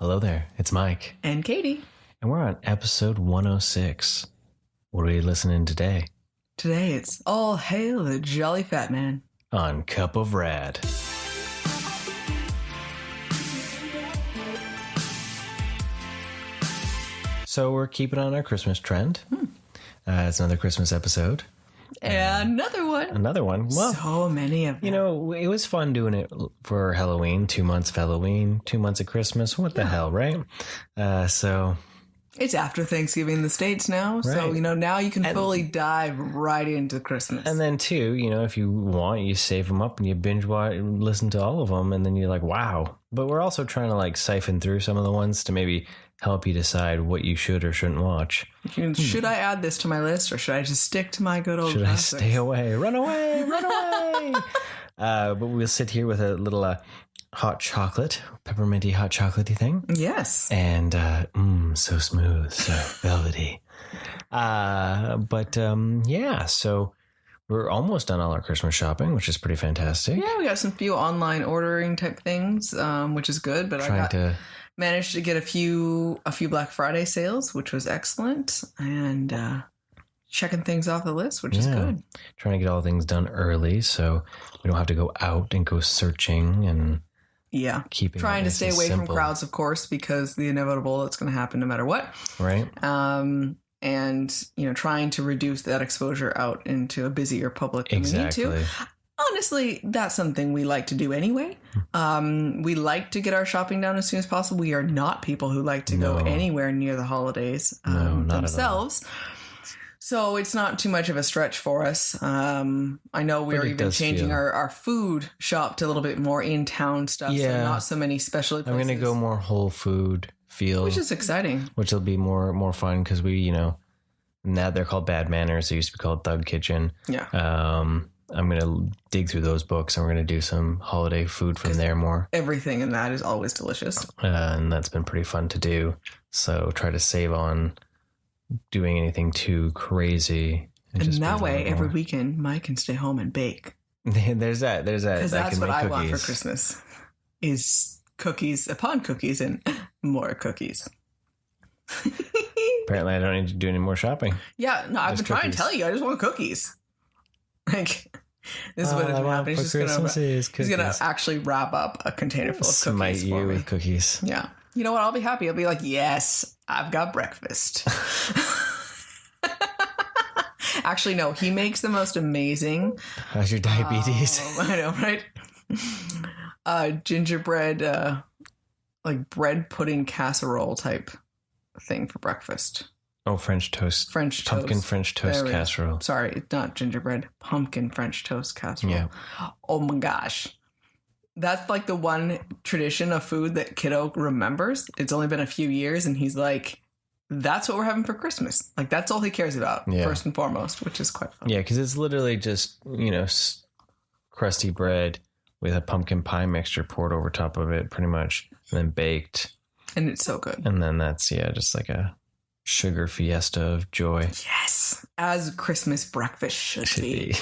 Hello there, it's Mike. And Katie. And we're on episode 106. What are we listening today? Today it's All Hail the Jolly Fat Man. On Cup of Rad. So we're keeping on our Christmas trend. It's another Christmas episode. Another one. Another one. Well, so many of them. You know, it was fun doing it for Halloween. 2 months of Halloween, 2 months of Christmas. What the hell, right? So... It's after Thanksgiving in the States now. Right. So, now you can fully dive right into Christmas. And then, too, if you want, you save them up and you binge watch and listen to all of them. And then you're like, wow. But we're also trying to, siphon through some of the ones to maybe help you decide what you should or shouldn't watch. Should I add this to my list or should I just stick to my good old classics? Should I stay away? Run away! Run away! But we'll sit here with a little... hot chocolate, pepperminty hot chocolatey thing. Yes. And, so smooth, so velvety. So we're almost done all our Christmas shopping, which is pretty fantastic. Yeah, we got some few online ordering type things, which is good. But managed to get a few Black Friday sales, which was excellent. And, checking things off the list, which is good. Trying to get all things done early so we don't have to go out and go searching and... Yeah. Trying to stay away from crowds, of course, because the inevitable that's going to happen no matter what. Right. And, trying to reduce that exposure out into a busier public than we need to. Honestly, that's something we like to do anyway. We like to get our shopping done as soon as possible. We are not people who like to go anywhere near the holidays themselves. So it's not too much of a stretch for us. I know we're even changing our food shop to a little bit more in-town stuff. Yeah. So not so many specialty places. I'm going to go more whole food feel. Which is exciting. Which will be more fun because we, now they're called Bad Manners. They used to be called Thug Kitchen. Yeah. I'm going to dig through those books and we're going to do some holiday food from there more. Everything in that is always delicious. And that's been pretty fun to do. So try to save on... doing anything too crazy. And that way, every weekend, Mike can stay home and bake. There's that. Because that's what I want for Christmas, is cookies upon cookies and more cookies. Apparently, I don't need to do any more shopping. Yeah, no, I've been trying to tell you. I just want cookies. This is what is happening. He's going to actually wrap up a container full of cookies Smite you for me. with cookies. Yeah. You know what? I'll be happy. I'll be like, yes, I've got breakfast. Actually, no, he makes the most amazing. How's your diabetes? I know, right? Gingerbread, bread pudding casserole type thing for breakfast. Oh, French toast. Pumpkin French toast casserole. Sorry, it's not gingerbread. Pumpkin French toast casserole. Yeah. Oh my gosh. That's the one tradition of food that kiddo remembers. It's only been a few years and he's like, that's what we're having for Christmas. That's all he cares about first and foremost, which is quite fun. Yeah, because it's literally just, crusty bread with a pumpkin pie mixture poured over top of it pretty much and then baked. And it's so good. And then that's, just like a sugar fiesta of joy. Yes. As Christmas breakfast should be.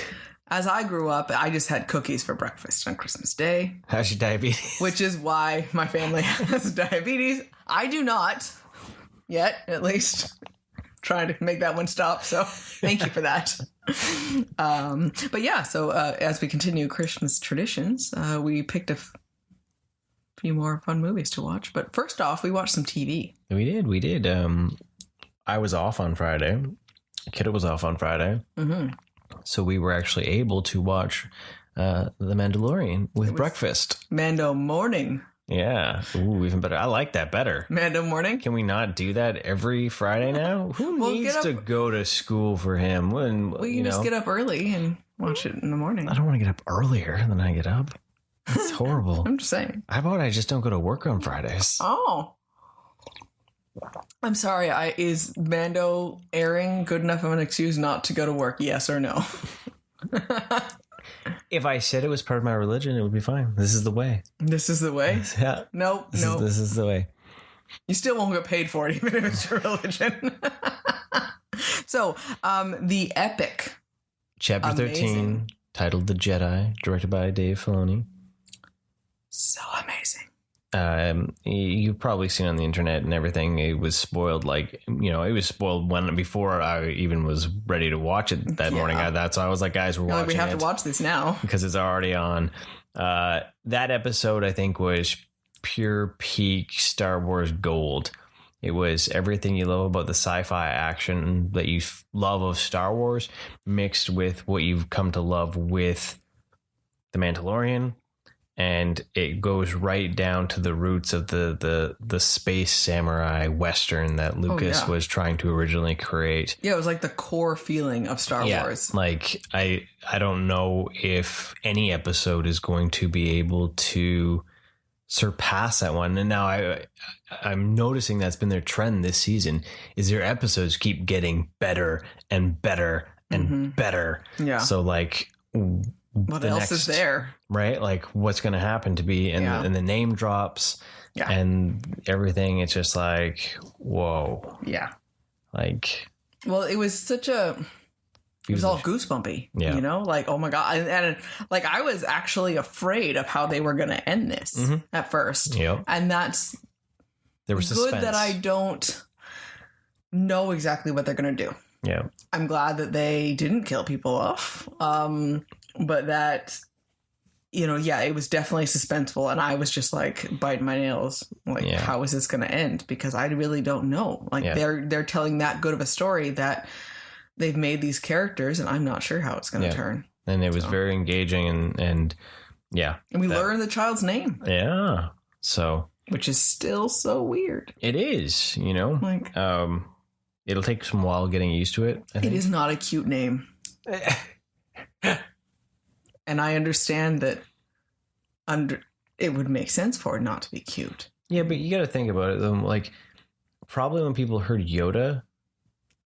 As I grew up, I just had cookies for breakfast on Christmas Day. How's your diabetes? Which is why my family has diabetes. I do not. Yet, at least. Trying to make that one stop. So thank you for that. But yeah, so as we continue Christmas traditions, we picked a few more fun movies to watch. But first off, we watched some TV. We did. I was off on Friday. Kiddo was off on Friday. Mm-hmm. So we were actually able to watch The Mandalorian with breakfast. Mando morning. Yeah. Ooh, even better. I like that better. Mando morning. Can we not do that every Friday now? Who needs to go to school for him? You just get up early and watch it in the morning. I don't want to get up earlier than I get up. It's horrible. I'm just saying. How about I just don't go to work on Fridays? Oh. I'm sorry. Is Mando airing good enough of an excuse not to go to work? Yes or no? If I said it was part of my religion, it would be fine. This is the way. This is the way? Yeah. Nope. This is the way. You still won't get paid for it, even if it's your religion. So, the epic. Chapter 13, titled The Jedi, directed by Dave Filoni. So amazing. you've probably seen on the internet and everything, it was spoiled, like, you know, it was spoiled before I even was ready to watch it that morning. So I was like, guys, we're watching we have to watch this now because it's already on. That episode, I think, was pure peak Star Wars gold. It was everything you love about the sci-fi action that you love of Star Wars mixed with what you've come to love with The Mandalorian. And it goes right down to the roots of the space samurai Western that Lucas was trying to originally create. Yeah, it was like the core feeling of Star Wars. Like, I don't know if any episode is going to be able to surpass that one. And now I'm noticing that's been their trend this season, is their episodes keep getting better and better and better. Yeah. So, like, what else is there? Right? Like, what's going to happen to be? And the name drops and everything. It's just like, whoa. Yeah. Like, well, it was such a, it was all goosebumpy, you know, like, oh my God. And like, I was actually afraid of how they were going to end this at first. Yep. And that's there was good that I don't know exactly what they're going to do. Yeah. I'm glad that they didn't kill people off. But that, you know, it was definitely suspenseful. And I was just like biting my nails. Like, how is this going to end? Because I really don't know. Like, they're telling that good of a story that they've made these characters, and I'm not sure how it's going to turn. And it was very engaging and we learned the child's name. Yeah. So. Which is still so weird. It is, you know. Like, it'll take some while getting used to it. It is not a cute name. And I understand that it would make sense for it not to be cute. Yeah, but you got to think about it, though. Like, probably when people heard Yoda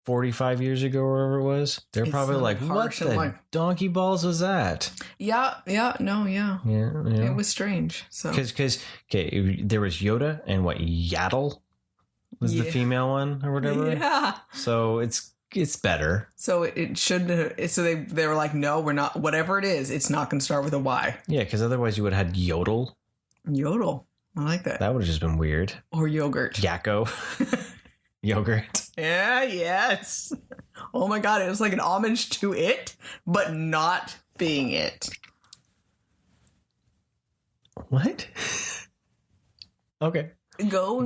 45 years ago or whatever it was, they're probably like, what the donkey balls was that? Yeah. It was strange. So Because there was Yoda and Yaddle was the female one or whatever. Yeah. So it's better. So it shouldn't. So they were like, no, we're not. Whatever it is, it's not going to start with a Y. Yeah, because otherwise you would have had Yodel. Yodel. I like that. That would have just been weird. Or yogurt. Yakko. Yogurt. Yeah. Yes. Oh my God! It was like an homage to it, but not being it. What? Okay. Go.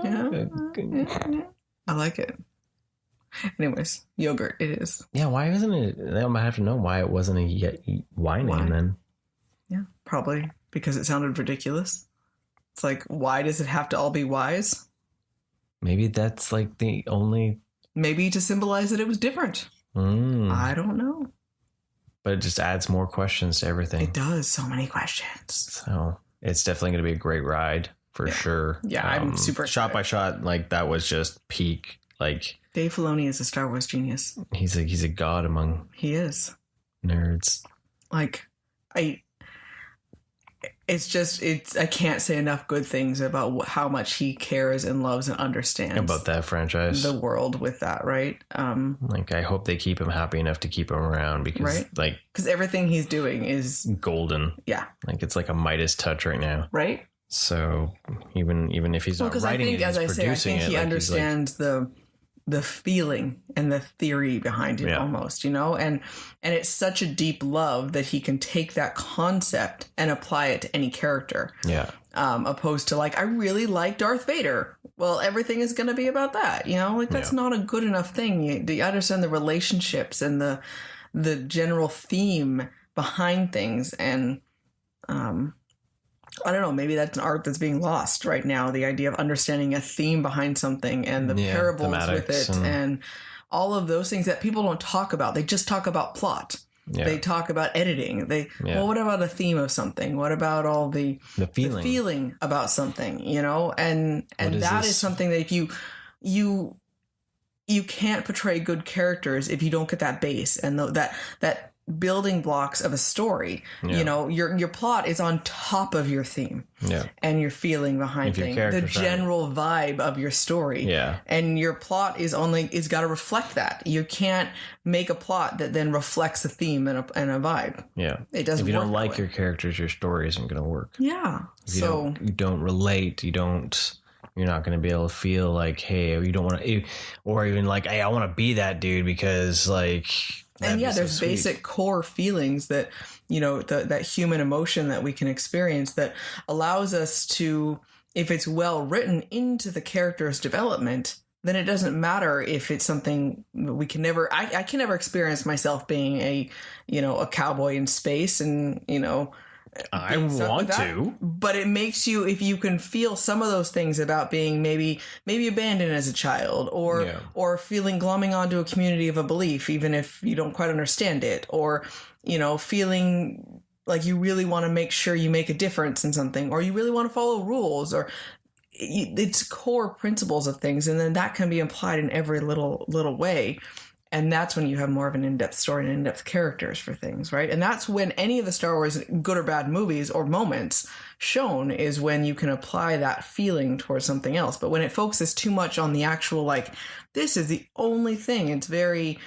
Yeah. I like it. Anyways, yogurt it is. Yeah, why isn't it? I might have to know why it wasn't a Y name then. Yeah, probably because it sounded ridiculous. It's like, why does it have to all be Ys? Maybe that's like the only... Maybe to symbolize that it was different. I don't know. But it just adds more questions to everything. It does. So many questions. So it's definitely going to be a great ride for sure. Yeah, I'm super excited. Shot by shot, like that was just peak. Like, Dave Filoni is a Star Wars genius. He's a god among nerds. Like, I can't say enough good things about how much he cares and loves and understands about that franchise, the world with that, right? Like, I hope they keep him happy enough to keep him around because, because everything he's doing is golden. Yeah, like it's like a Midas touch right now, right? So even if he's not writing it, he's producing it. He understands the feeling and the theory behind it almost, you know, and it's such a deep love that he can take that concept and apply it to any character. Yeah. Opposed to like, I really like Darth Vader. Well, everything is going to be about that, you know, like that's not a good enough thing. You understand the relationships and the general theme behind things. And, I don't know, maybe that's an art that's being lost right now. The idea of understanding a theme behind something and the parables with it and all of those things that people don't talk about. They just talk about plot. Yeah. They talk about editing. Well, what about a theme of something? What about all the feeling about something, you know? And that is something that if you can't portray good characters if you don't get that base and that building blocks of a story. Yeah. You know, your plot is on top of your theme. Yeah. And your feeling behind things. The general vibe of your story. Yeah. And your plot is got to reflect that. You can't make a plot that then reflects a theme and a vibe. Yeah. It doesn't work. If you don't like your characters, your story isn't going to work. Yeah. If you don't relate, you're not going to be able to feel like, hey, you don't want to, or even like, hey, I want to be that dude because like, and yeah, there's basic core feelings that, you know, that human emotion that we can experience that allows us to, if it's well written into the character's development, then it doesn't matter if it's something we can never, I can never experience myself being a cowboy in space and, you know, I want to, but it makes you, if you can feel some of those things about being maybe abandoned as a child or feeling glomming onto a community of a belief, even if you don't quite understand it, or, you know, feeling like you really want to make sure you make a difference in something, or you really want to follow rules, or it's core principles of things. And then that can be applied in every little way. And that's when you have more of an in-depth story and in-depth characters for things, right? And that's when any of the Star Wars good or bad movies or moments shown is when you can apply that feeling towards something else. But when it focuses too much on the actual, like, this is the only thing, it's very,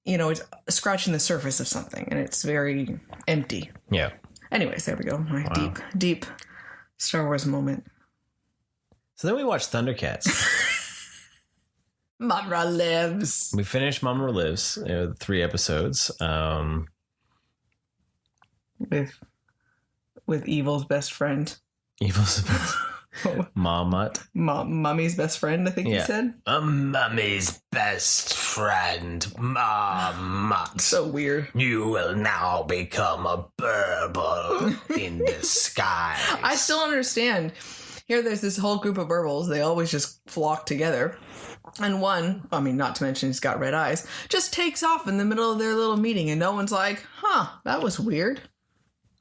you know, it's scratching the surface of something and it's very empty. Yeah. Anyways, there we go. My deep Star Wars moment. So then we watched Thundercats. Mumra Lives. We finished Mumra Lives, 3 episodes. With Evil's best friend. Evil's best Mamat. Mummy's best friend, I think you said. Mummy's best friend, Mamat. So weird. You will now become a burble in disguise. I still understand. Here there's this whole group of burbles. They always just flock together. And one, I mean, not to mention he's got red eyes, just takes off in the middle of their little meeting and no one's like, that was weird.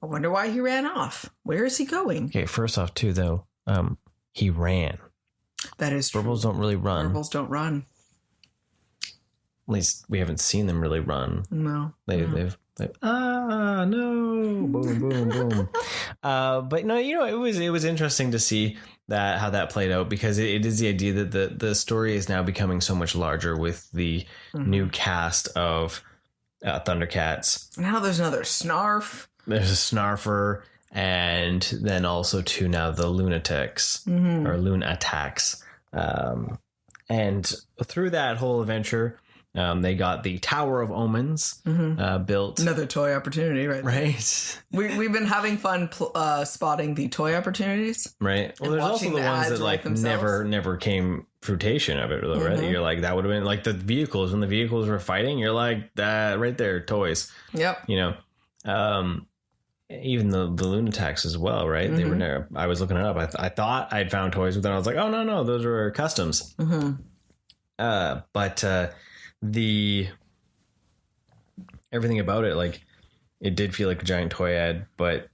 I wonder why he ran off. Where is he going? Okay, first off, too, though, he ran. That is true. Burbles don't really run. Burbles don't run. At least we haven't seen them really run. No. They've no, boom, boom, boom. But no, you know, it was interesting to see how that played out, because it is the idea that the story is now becoming so much larger with the new cast of Thundercats. Now there's another Snarf. There's a Snarfer, and then also too now the Lunatics or Lunatacs. And through that whole adventure, they got the Tower of Omens built. Another toy opportunity, right? Right. We've been having fun spotting the toy opportunities. Right. Well, there's also the ones that like never came fruition of it, right? You're like, that would have been like the vehicles. When the vehicles were fighting, you're like, that right there, toys. Yep. You know, even the Lunatics as well, right? They were never. I was looking it up. I thought I'd found toys, but then I was like, oh no, those were customs. But the everything about it, like, it did feel like a giant toy ad, but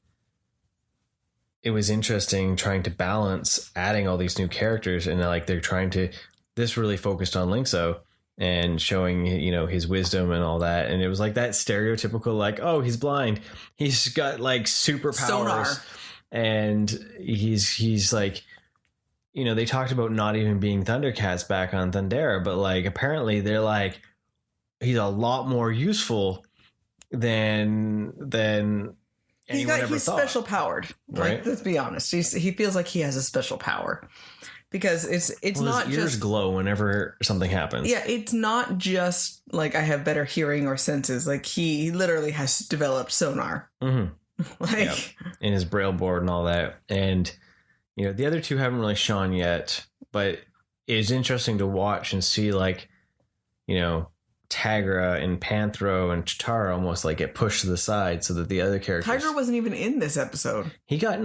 it was interesting trying to balance adding all these new characters, and like they're trying to. This really focused on Linkso and showing, you know, his wisdom and all that, and it was like that stereotypical, like, oh, he's blind, he's got like superpowers, sonar, and he's like, you know, they talked about not even being Thundercats back on Thundera, but like apparently they're like, he's a lot more useful than anyone ever he's thought. Special powered, right? Like, let's be honest. He feels like he has a special power. Because it's not his ears just glow whenever something happens. Yeah, it's not just like I have better hearing or senses. Like he literally has developed sonar. Like in his braille board and all that. And you know, the other two haven't really shone yet, but it's interesting to watch and see, like, you know, Tigra and Panthro and Chitara almost like get pushed to the side so that the other characters. Tigra wasn't even in this episode. He got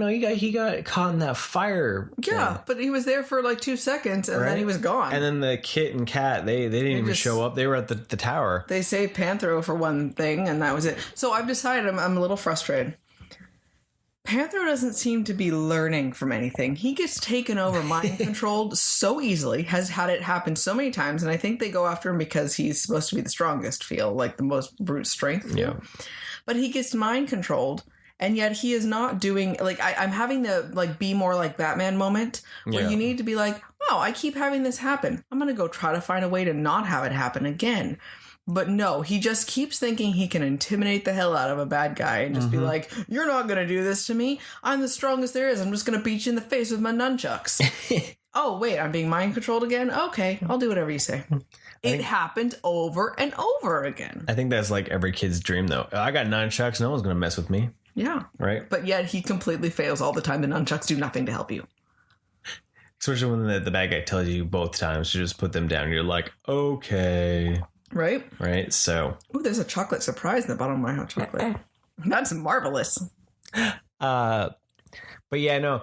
caught in that fire. Yeah, thing. But he was there for like 2 seconds and then he was gone. And then the Kit and Kat, they didn't even show up. They were at the tower. They saved Panthro for one thing and that was it. So I've decided I'm a little frustrated. Panthro doesn't seem to be learning from anything. He gets taken over, mind controlled so easily, has had it happen so many times, and I think they go after him because he's supposed to be the strongest, like the most brute strength. Yeah. But he gets mind controlled, and yet he is not doing, like, I'm having the, like, be more like Batman moment, where you need to be like, oh, I keep having this happen. I'm going to go try to find a way to not have it happen again. But no, he just keeps thinking he can intimidate the hell out of a bad guy and just be like, you're not going to do this to me. I'm the strongest there is. I'm just going to beat you in the face with my nunchucks. Oh, wait, I'm being mind controlled again? Okay, I'll do whatever you say. It happened over and over again. I think that's like every kid's dream, though. I got nunchucks. No one's going to mess with me. Yeah. Right? But yet he completely fails all the time. The nunchucks do nothing to help you. Especially when the bad guy tells you both times to just put them down. You're like, okay. Right. So. Ooh, there's a chocolate surprise in the bottom of my hot chocolate. That's marvelous. But yeah, no,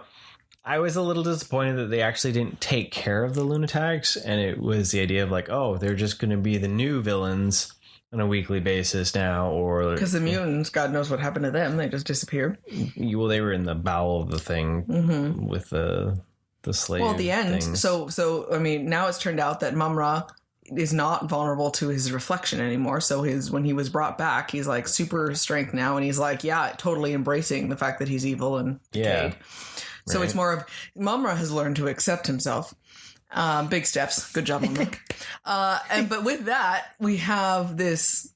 I was a little disappointed that they actually didn't take care of the lunatics. And it was the idea of like, oh, they're just going to be the new villains on a weekly basis now. Or because the mutants, God knows what happened to them. They just disappeared. Well, they were in the bowel of the thing with the slave. Well, at the end. Things. So, I mean, now it's turned out that Mumra is not vulnerable to his reflection anymore. So when he was brought back, he's like super strength now, and he's like, yeah, totally embracing the fact that he's evil and decayed. So it's more of Mumra has learned to accept himself. Big steps. Good job, Mumra. But with that, we have this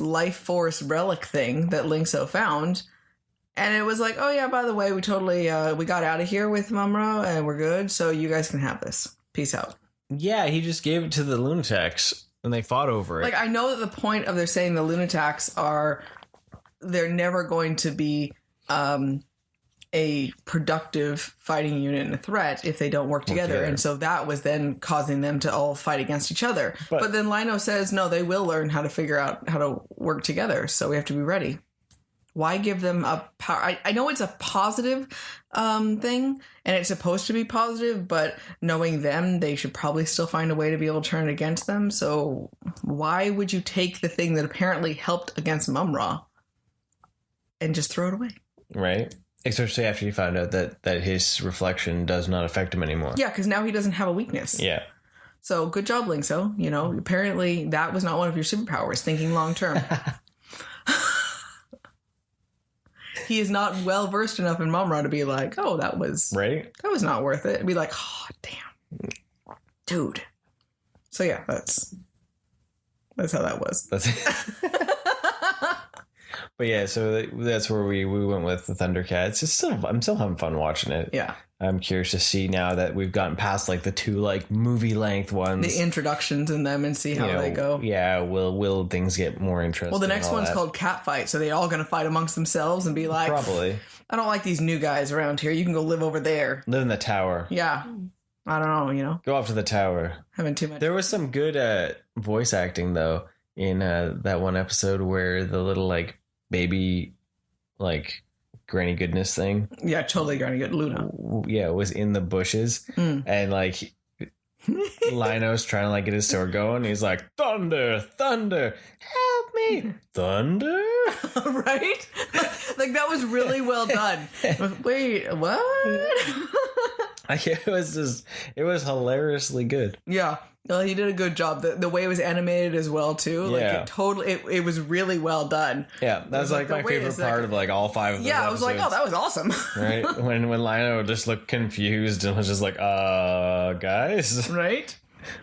life force relic thing that Linkso found. And it was like, oh yeah, by the way, we totally we got out of here with Mumra and we're good. So you guys can have this. Peace out. Yeah, he just gave it to the lunatics and they fought over it. Like, I know that the point of they're saying the lunatics they're never going to be a productive fighting unit and a threat if they don't work together. And so that was then causing them to all fight against each other. But then Lino says, no, they will learn how to figure out how to work together. So we have to be ready. Why give them a power? I know it's a positive thing, and it's supposed to be positive, but knowing them, they should probably still find a way to be able to turn it against them. So why would you take the thing that apparently helped against Mumra and just throw it away? Right. Especially after you found out that his reflection does not affect him anymore. Yeah, because now he doesn't have a weakness. Yeah. So good job, Linkso. You know, apparently that was not one of your superpowers, thinking long term. He is not well versed enough in Mumra to be like, oh, that was not worth it. And be like, oh, damn, dude. So yeah, that's how that was. But yeah, so that's where we went with the Thundercats. I'm still having fun watching it. Yeah. I'm curious to see now that we've gotten past like the two like movie length ones, the introductions in them, and see how they go. Yeah, will things get more interesting? Well, the next one's called Catfight, so they all going to fight amongst themselves and be like, probably, I don't like these new guys around here. You can go live over there. Live in the tower. Yeah. I don't know, Go off to the tower. Having too much. There was some good voice acting though in that one episode where the little like baby like Granny Goodness thing. Yeah, totally Granny Good. Luna. Yeah, was in the bushes and like Lino's trying to like get his sword going. He's like, thunder, help me, thunder. Right? Like that was really well done. Wait, what? It was hilariously good. Yeah. Well, he did a good job. The way it was animated as well too. Like it was really well done. Yeah, that's like my favorite part of like all five of those I was like, oh, that was awesome. Right? When Lino just looked confused and was just like, guys. Right?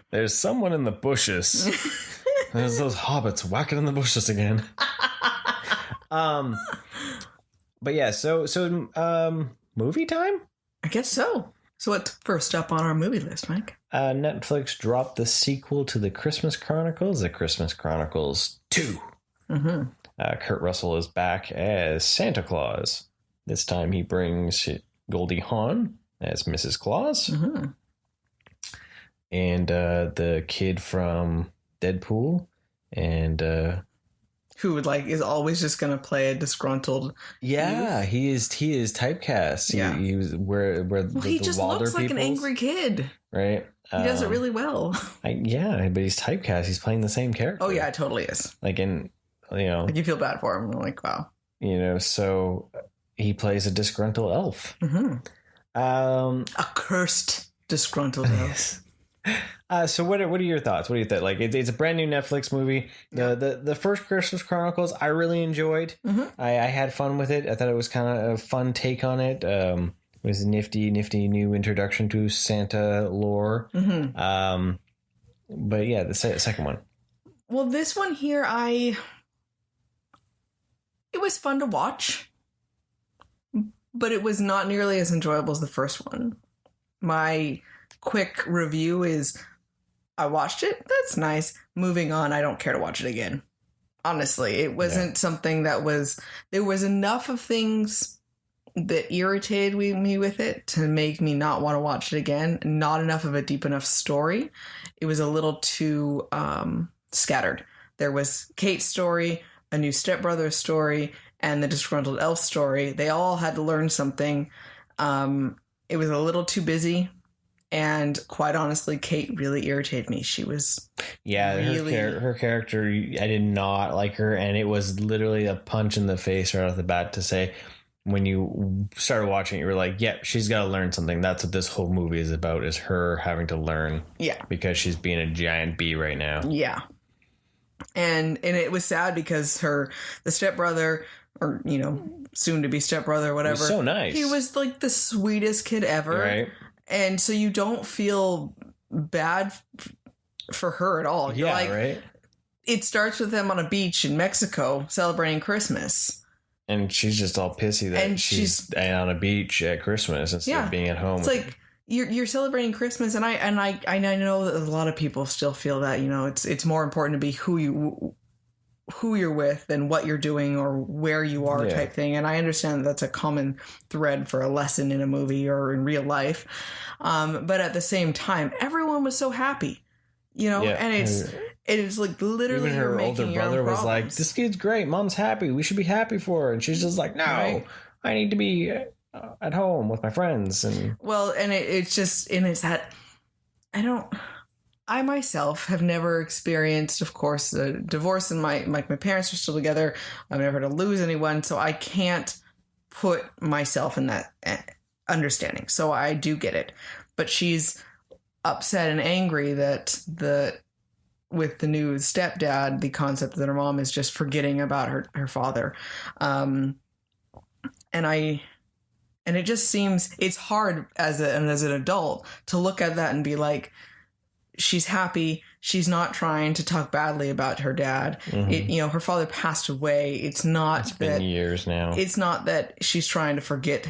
There's someone in the bushes. There's those hobbits whacking in the bushes again. But yeah, so movie time? I guess so. So what's first up on our movie list, Mike? Netflix dropped the sequel to the Christmas Chronicles, the Christmas Chronicles 2. Mm-hmm. Kurt Russell is back as Santa Claus. This time he brings Goldie Hawn as Mrs. Claus. Mm-hmm. And the kid from Deadpool and... who is always just going to play a disgruntled youth. He is typecast. Yeah. He was where he just looks like an angry kid. Right. He does it really well. But he's typecast. He's playing the same character. Oh yeah, it totally is. Like you feel bad for him. I'm like, wow. So he plays a disgruntled elf. Mm-hmm. A cursed disgruntled elf. So what are your thoughts? What do you think? Like, it's a brand new Netflix movie. The first Christmas Chronicles I really enjoyed. Mm-hmm. I had fun with it. I thought it was kind of a fun take on it. It was a nifty new introduction to Santa lore. Mm-hmm. But yeah, the second one. Well, this one here, it was fun to watch, but it was not nearly as enjoyable as the first one. My quick review is, I watched it. That's nice. Moving on. I don't care to watch it again. Honestly, it wasn't something that there was enough of things that irritated me with it to make me not want to watch it again. Not enough of a deep enough story. It was a little too scattered. There was Kate's story, a new stepbrother story, and the disgruntled elf story. They all had to learn something. It was a little too busy. And quite honestly, Kate really irritated me. She was her character, I did not like her. And it was literally a punch in the face right off the bat to say, when you started watching it, you were like, yeah, she's got to learn something. That's what this whole movie is about, is her having to learn. Yeah. Because she's being a giant bee right now. Yeah. And it was sad because the stepbrother, or, soon to be stepbrother, whatever. He was so nice. He was like the sweetest kid ever. Right. And so you don't feel bad for her at all. You're right. It starts with them on a beach in Mexico celebrating Christmas. And she's just all pissy that she's on a beach at Christmas instead of being at home. It's like you're celebrating Christmas, and I know that a lot of people still feel that it's more important to be who you're with than what you're doing or where you are type thing. And I understand that's a common thread for a lesson in a movie or in real life. But at the same time, everyone was so happy, and it's like literally even her older brother was like, this kid's great. Mom's happy. We should be happy for her. And she's just like, no, I need to be at home with my friends. And it's that I myself have never experienced, of course, a divorce, and my parents are still together. I've never had to lose anyone, so I can't put myself in that understanding. So I do get it. But she's upset and angry that with the new stepdad, the concept that her mom is just forgetting about her father. And it just seems it's hard as an adult to look at that and be like, she's happy. She's not trying to talk badly about her dad. Mm-hmm. Her father passed away. It's been years now. It's not that she's trying to forget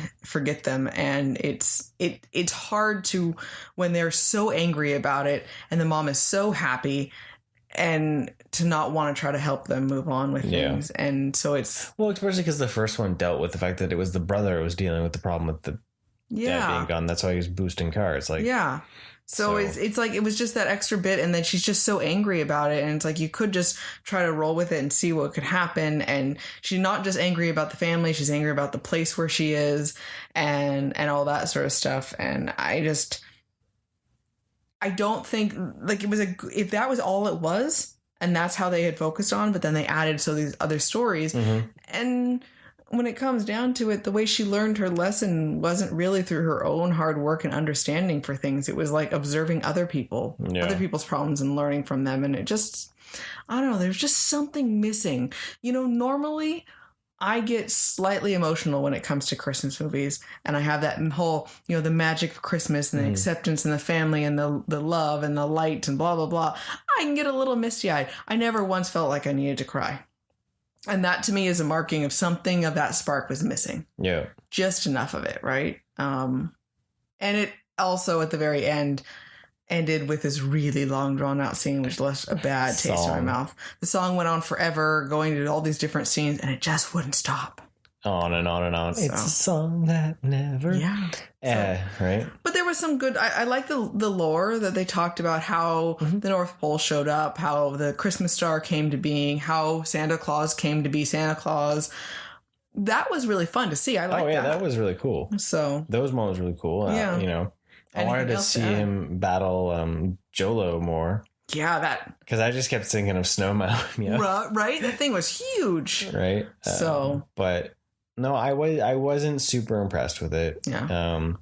them. And it's hard to, when they're so angry about it and the mom is so happy, and to not want to try to help them move on with things. And so especially because the first one dealt with the fact that it was the brother who was dealing with the problem with the dad being gone. That's why he was boosting cars. So it's like it was just that extra bit, and then she's just so angry about it, and it's like you could just try to roll with it and see what could happen. And she's not just angry about the family; she's angry about the place where she is, and all that sort of stuff. And I don't think like it was if that was all it was, and that's how they had focused on, but then they added these other stories, and when it comes down to it, the way she learned her lesson wasn't really through her own hard work and understanding for things. It was like observing other people's problems and learning from them. And it just, I don't know, there's just something missing. Normally I get slightly emotional when it comes to Christmas movies, and I have that whole, the magic of Christmas and the acceptance and the family and the love and the light and blah, blah, blah. I can get a little misty-eyed. I never once felt like I needed to cry. And that to me is a marking of something of that spark was missing. Yeah. Just enough of it, right? And it also at the very end ended with this really long drawn out scene, which left a bad taste in my mouth. The song went on forever, going to all these different scenes, and it just wouldn't stop. On and on and on. It's a song that never. Yeah. Right. But there was some good. I like the lore that they talked about, how the North Pole showed up, how the Christmas star came to being, how Santa Claus came to be Santa Claus. That was really fun to see. I like that. That was really cool. So those moments were really cool. I wanted to see him battle Jolo more. Yeah, that. Because I just kept thinking of Snow Mountain. Right? That thing was huge. Right. So. But No, I wasn't super impressed with it. Yeah.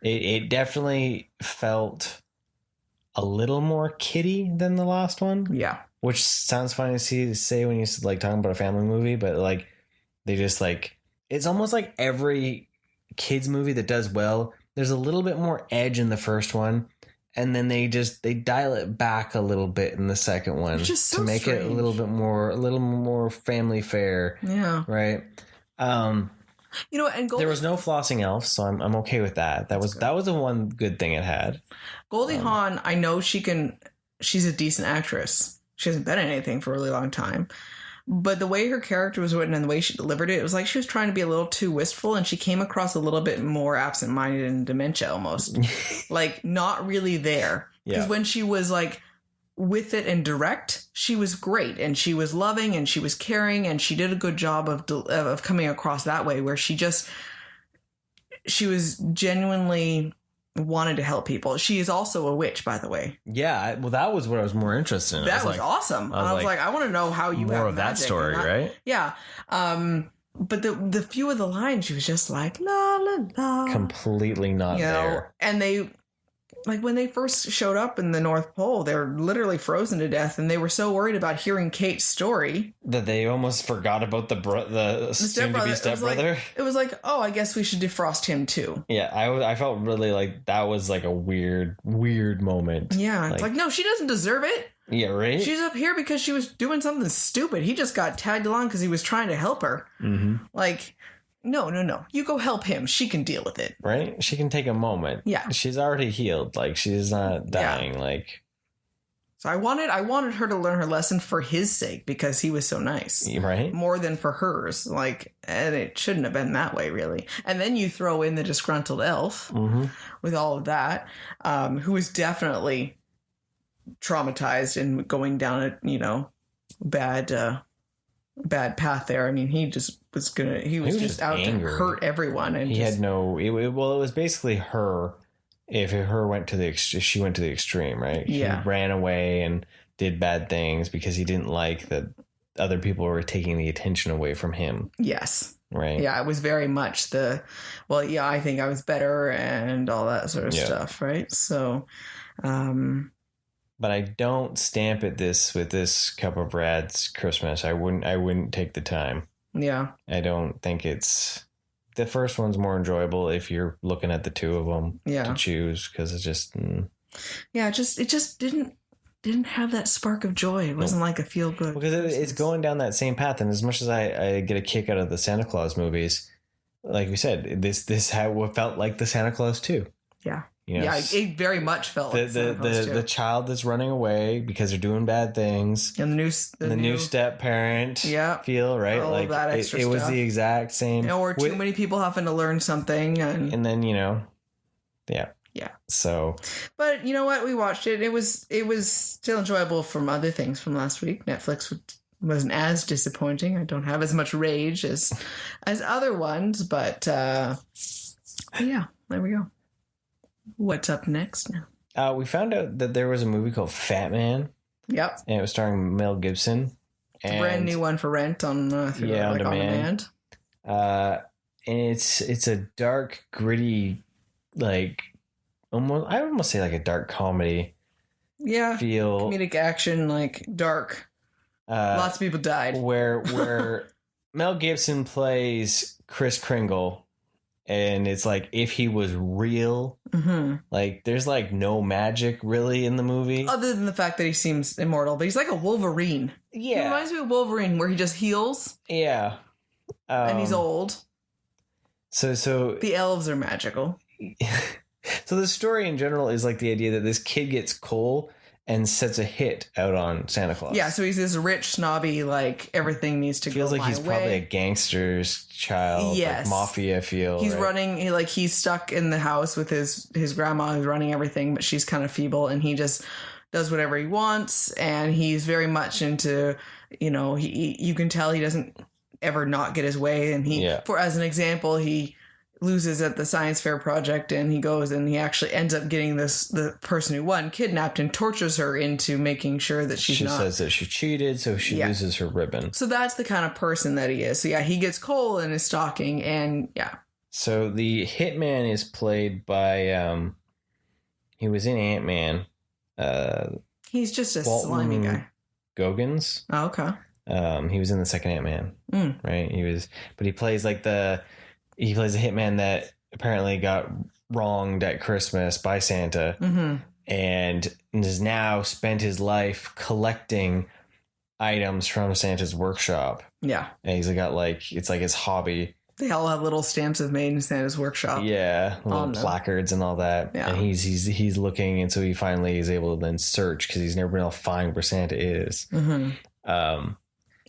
It definitely felt a little more kiddie than the last one. Yeah. Which sounds funny to say when you like talking about a family movie, but like they just like it's almost like every kids movie that does well. There's a little bit more edge in the first one, and then they dial it back a little bit in the second one so to make strange. it a little more family fare. Yeah. Right. And there was no flossing elf, so I'm okay with that. That was the one good thing it had. Goldie Hawn, I know she's a decent actress. She hasn't been in anything for a really long time. But the way her character was written and the way she delivered it was like she was trying to be a little too wistful, and she came across a little bit more absent-minded and dementia almost. Like, not really there. Because when she was, like, with it and direct, she was great, and she was loving, and she was caring, and she did a good job of coming across that way, where she was genuinely wanted to help people. She is also a witch, by the way. Yeah, well, that was what I was more interested in. That was awesome. I was like, I want to know how you more of that story, right? Yeah. But the few of the lines, she was just like la la la, completely not there. And they, like, when they first showed up in the North Pole, they were literally frozen to death, and they were so worried about hearing Kate's story that they almost forgot about the soon-to-be stepbrother. It was like, oh, I guess we should defrost him too. Yeah, I felt really like that was like a weird moment. Yeah, it's like, no, she doesn't deserve it. Yeah, right? She's up here because she was doing something stupid. He just got tagged along because he was trying to help her. Mm-hmm. Like, no. You go help him. She can deal with it. Right? She can take a moment. Yeah. She's already healed. Like, she's not dying. Yeah. Like, so I wanted her to learn her lesson for his sake because he was so nice. Right? More than for hers. Like, and it shouldn't have been that way, really. And then you throw in the disgruntled elf with all of that, who was definitely traumatized and going down a, bad path there. I mean, he just was just out angry. To hurt everyone, and he had no. It was basically her. If she went to the extreme, right? Yeah, he ran away and did bad things because he didn't like that other people were taking the attention away from him. Yes, right. Yeah, it was very much I think I was better and all that sort of stuff, right? So, but I don't stamp it with this Cup of Rad's Christmas. I wouldn't take the time. Yeah. I don't think the first one's more enjoyable if you're looking at the two of them to choose, because it's just. Yeah, it just didn't have that spark of joy. It wasn't like a feel good. Because it's going down that same path, and as much as I get a kick out of the Santa Claus movies, like we said, this felt like the Santa Claus 2. Yeah. It very much felt like the child that's running away because they're doing bad things, and the new step parent feel, right? All like that extra it stuff. was the exact same. Or too many people having to learn something, and then yeah. So, but you know what? We watched it. It was still enjoyable from other things from last week. Netflix wasn't as disappointing. I don't have as much rage as other ones, but yeah, there we go. What's up next now? We found out that there was a movie called Fatman. Yep. And it was starring Mel Gibson. It's a brand new one for rent on on demand. And it's a dark, gritty, like I almost say like a dark comedy. Yeah. Feel comedic action, like dark. Lots of people died. Where Mel Gibson plays Kris Kringle. And it's like if he was real, like there's like no magic really in the movie, other than the fact that he seems immortal. But he's like a Wolverine. Yeah, he reminds me of Wolverine, where he just heals. Yeah, and he's old. So the elves are magical. So the story in general is like the idea that this kid gets coal and sets a hit out on Santa Claus. Yeah, so he's this rich, snobby, like everything needs to feels go like my he's way. Probably a gangster's child, yes, like mafia feel. He's running, he's stuck in the house with his grandma who's running everything, but she's kind of feeble, and he just does whatever he wants, and he's very much into, you can tell he doesn't ever not get his way, and as an example, he loses at the science fair project, and he goes and he actually ends up getting the person who won kidnapped and tortures her into making sure that she says that she cheated, so she loses her ribbon. So that's the kind of person that he is. So yeah, he gets coal and is stalking, and yeah. So the hitman is played by he was in Ant-Man. He's just a slimy guy. Goggins. Oh, okay. He was in the second Ant-Man, right? But he plays he plays a hitman that apparently got wronged at Christmas by Santa, and has now spent his life collecting items from Santa's workshop. Yeah, and he's got it's like his hobby. They all have little stamps of made in Santa's workshop. Yeah, little placards and all that. Yeah. And he's looking, and so he finally is able to then search because he's never been able to find where Santa is.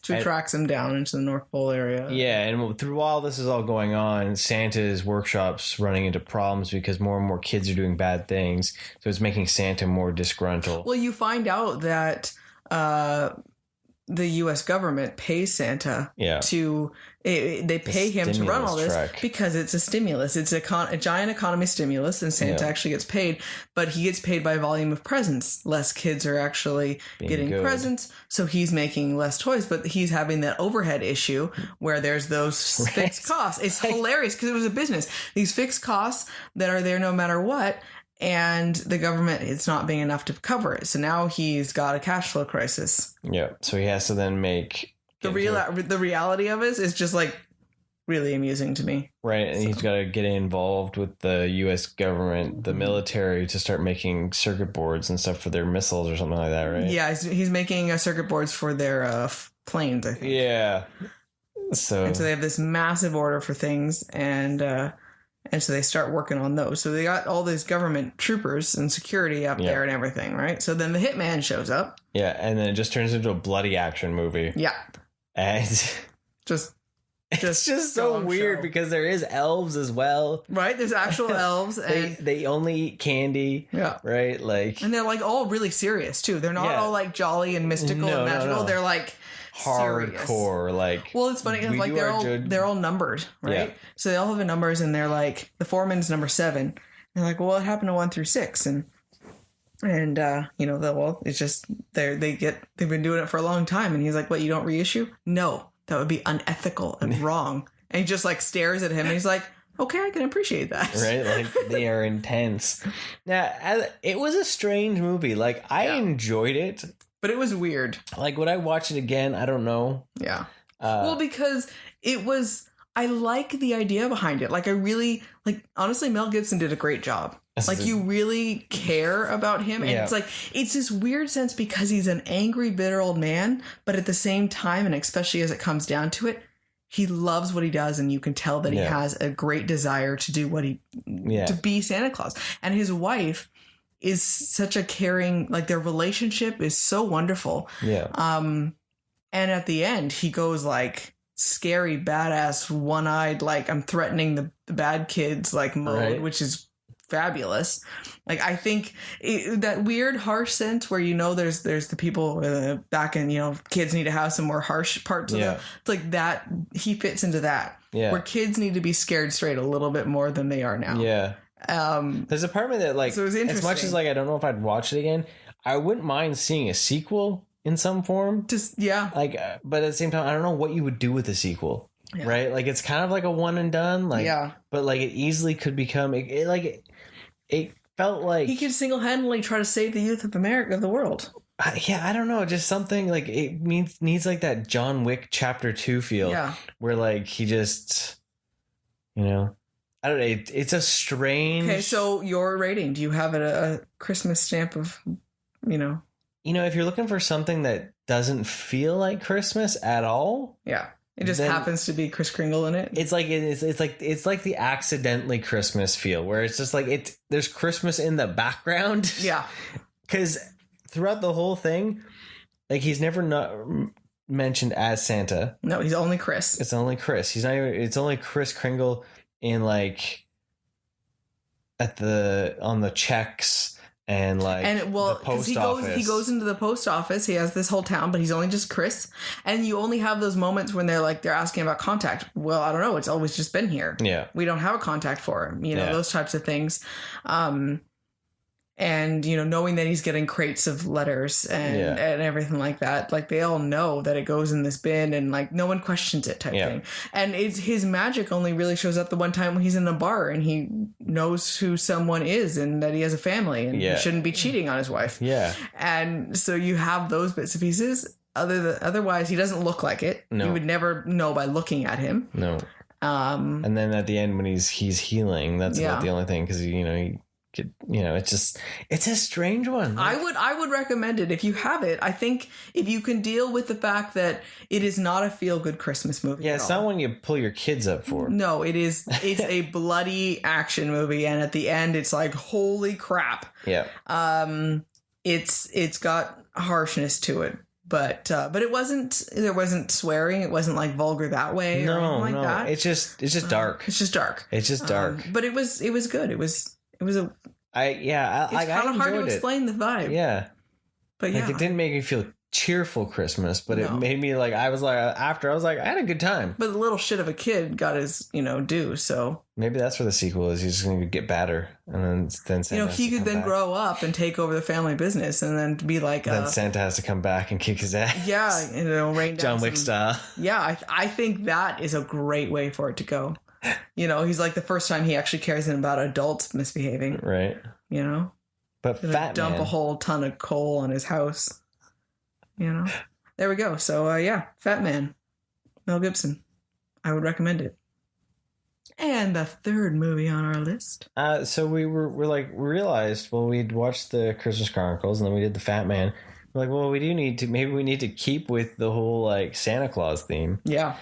So he tracks him down into the North Pole area. Yeah, and through all this is all going on, Santa's workshop's running into problems because more and more kids are doing bad things. So it's making Santa more disgruntled. Well, you find out that the U.S. government pays Santa to... They pay him to run all this because it's a stimulus. It's a giant economy stimulus, and Santa actually gets paid, but he gets paid by volume of presents. Less kids are actually getting presents, so he's making less toys, but he's having that overhead issue where there's those fixed costs. It's hilarious because it was a business. These fixed costs that are there no matter what, and the government, it's not being enough to cover it. So now he's got a cash flow crisis. Yeah, so he has to then make... The reality of it is just really amusing to me. Right. And he's got to get involved with the U.S. government, the military, to start making circuit boards and stuff for their missiles or something like that, right? Yeah. He's making circuit boards for their planes, I think. Yeah. And so they have this massive order for things, and so they start working on those. So they got all these government troopers and security up there and everything, right? So then the hitman shows up. Yeah. And then it just turns into a bloody action movie. Yeah. And it's just so weird because there is elves as well. Right? There's actual elves. And they only eat candy. Yeah. Right? And they're all really serious too. They're not all jolly and mystical and magical. No. They're hardcore. Serious. Well, it's funny because they're all numbered, right? Yeah. So they all have the numbers, and they're the foreman's number 7. They're well, what happened to 1 through 6? And it's just they've been doing it for a long time. And he's what, you don't reissue? No, that would be unethical and wrong. And he just stares at him, and he's okay, I can appreciate that. Right? They are intense. Now, it was a strange movie. I enjoyed it. But it was weird. Would I watch it again? I don't know. Yeah. Well, because it was, I like the idea behind it. I really, honestly, Mel Gibson did a great job. You really care about him. And it's this weird sense because he's an angry, bitter old man. But at the same time, and especially as it comes down to it, he loves what he does. And you can tell that he has a great desire to do to be Santa Claus. And his wife is such a caring, their relationship is so wonderful. Yeah. And at the end, he goes scary, badass, one-eyed, I'm threatening the bad kids, mode, which is fabulous. I think that weird harsh sense where there's the people back in kids need to have some more harsh parts of them. It's that he fits into that. Yeah. Where kids need to be scared straight a little bit more than they are now. Yeah. There's a part of me that so it was as much as I don't know if I'd watch it again, I wouldn't mind seeing a sequel in some form. Just but at the same time, I don't know what you would do with a sequel. Yeah. Right? It's kind of a one and done. But it easily could become it felt he could single-handedly try to save the youth of America, of the world. I don't know, just something it needs that John Wick Chapter 2 feel. Yeah. Where he just I don't know. It's a strange. Okay, so your rating? Do you have a Christmas stamp of, if you're looking for something that doesn't feel like Christmas at all, it just happens to be Kris Kringle in it. It's like the accidentally Christmas feel, where it's just there's Christmas in the background. Yeah, because throughout the whole thing, he's never not mentioned as Santa. No, he's only Chris. It's only Chris. He's not even. It's only Kris Kringle in on the checks And the post office. He goes into the post office. He has this whole town, but he's only just Chris. And you only have those moments when they're asking about contact. Well, I don't know. It's always just been here. Yeah. We don't have a contact for him. Those types of things. And, knowing that he's getting crates of letters and everything like that, like they all know that it goes in this bin and like no one questions it type thing. And his magic only really shows up the one time when he's in a bar and he knows who someone is and that he has a family and he shouldn't be cheating on his wife. Yeah. And so you have those bits and pieces. Otherwise, he doesn't look like it. No. You would never know by looking at him. No. And then at the end when he's healing, that's about the only thing because, it's a strange one. I would recommend it if you have it. I think if you can deal with the fact that it is not a feel-good Christmas movie. Yeah, it's not one you pull your kids up for. No, it's a bloody action movie, and at the end, it's like holy crap. Yeah. It's got harshness to it. But there wasn't swearing. It wasn't like vulgar that way or anything like that. It's just dark. It's just dark. It's just dark. But it was good. It was it's kind of hard to explain the vibe. Yeah. But it didn't make me feel cheerful Christmas, but it made me I had a good time. But the little shit of a kid got his, due, so. Maybe that's where the sequel is. He's just going to get badder. And then Santa he could then grow up and take over the family business and then be like. Then Santa has to come back and kick his ass. Yeah. Rain down John Wick style. Yeah. I think that is a great way for it to go. He's like the first time he actually cares about adults misbehaving. Right. But Fatman. Dump a whole ton of coal on his house. There we go. So, Fatman. Mel Gibson. I would recommend it. And the third movie on our list. So we realized, we'd watched the Christmas Chronicles and then we did the Fatman. We're like, well, we need to keep with the whole Santa Claus theme. Yeah.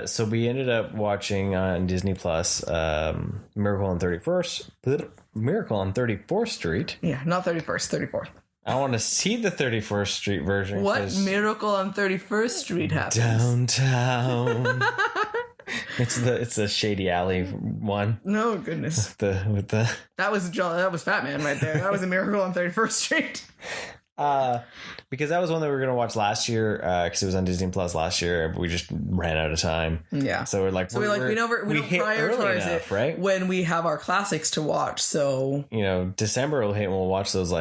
So we ended up watching on Disney Plus Miracle on 34th Street. Yeah, not 31st, 34th. I want to see the 31st Street version. What Miracle on 31st Street happens? Downtown. It's a shady alley one. No goodness. That was Fatman right there. That was a Miracle on 31st Street. Because that was one that we were going to watch last year because it was on Disney Plus last year. But we just ran out of time. Yeah. So we don't prioritize it right when we have our classics to watch. So December will hit and we'll watch those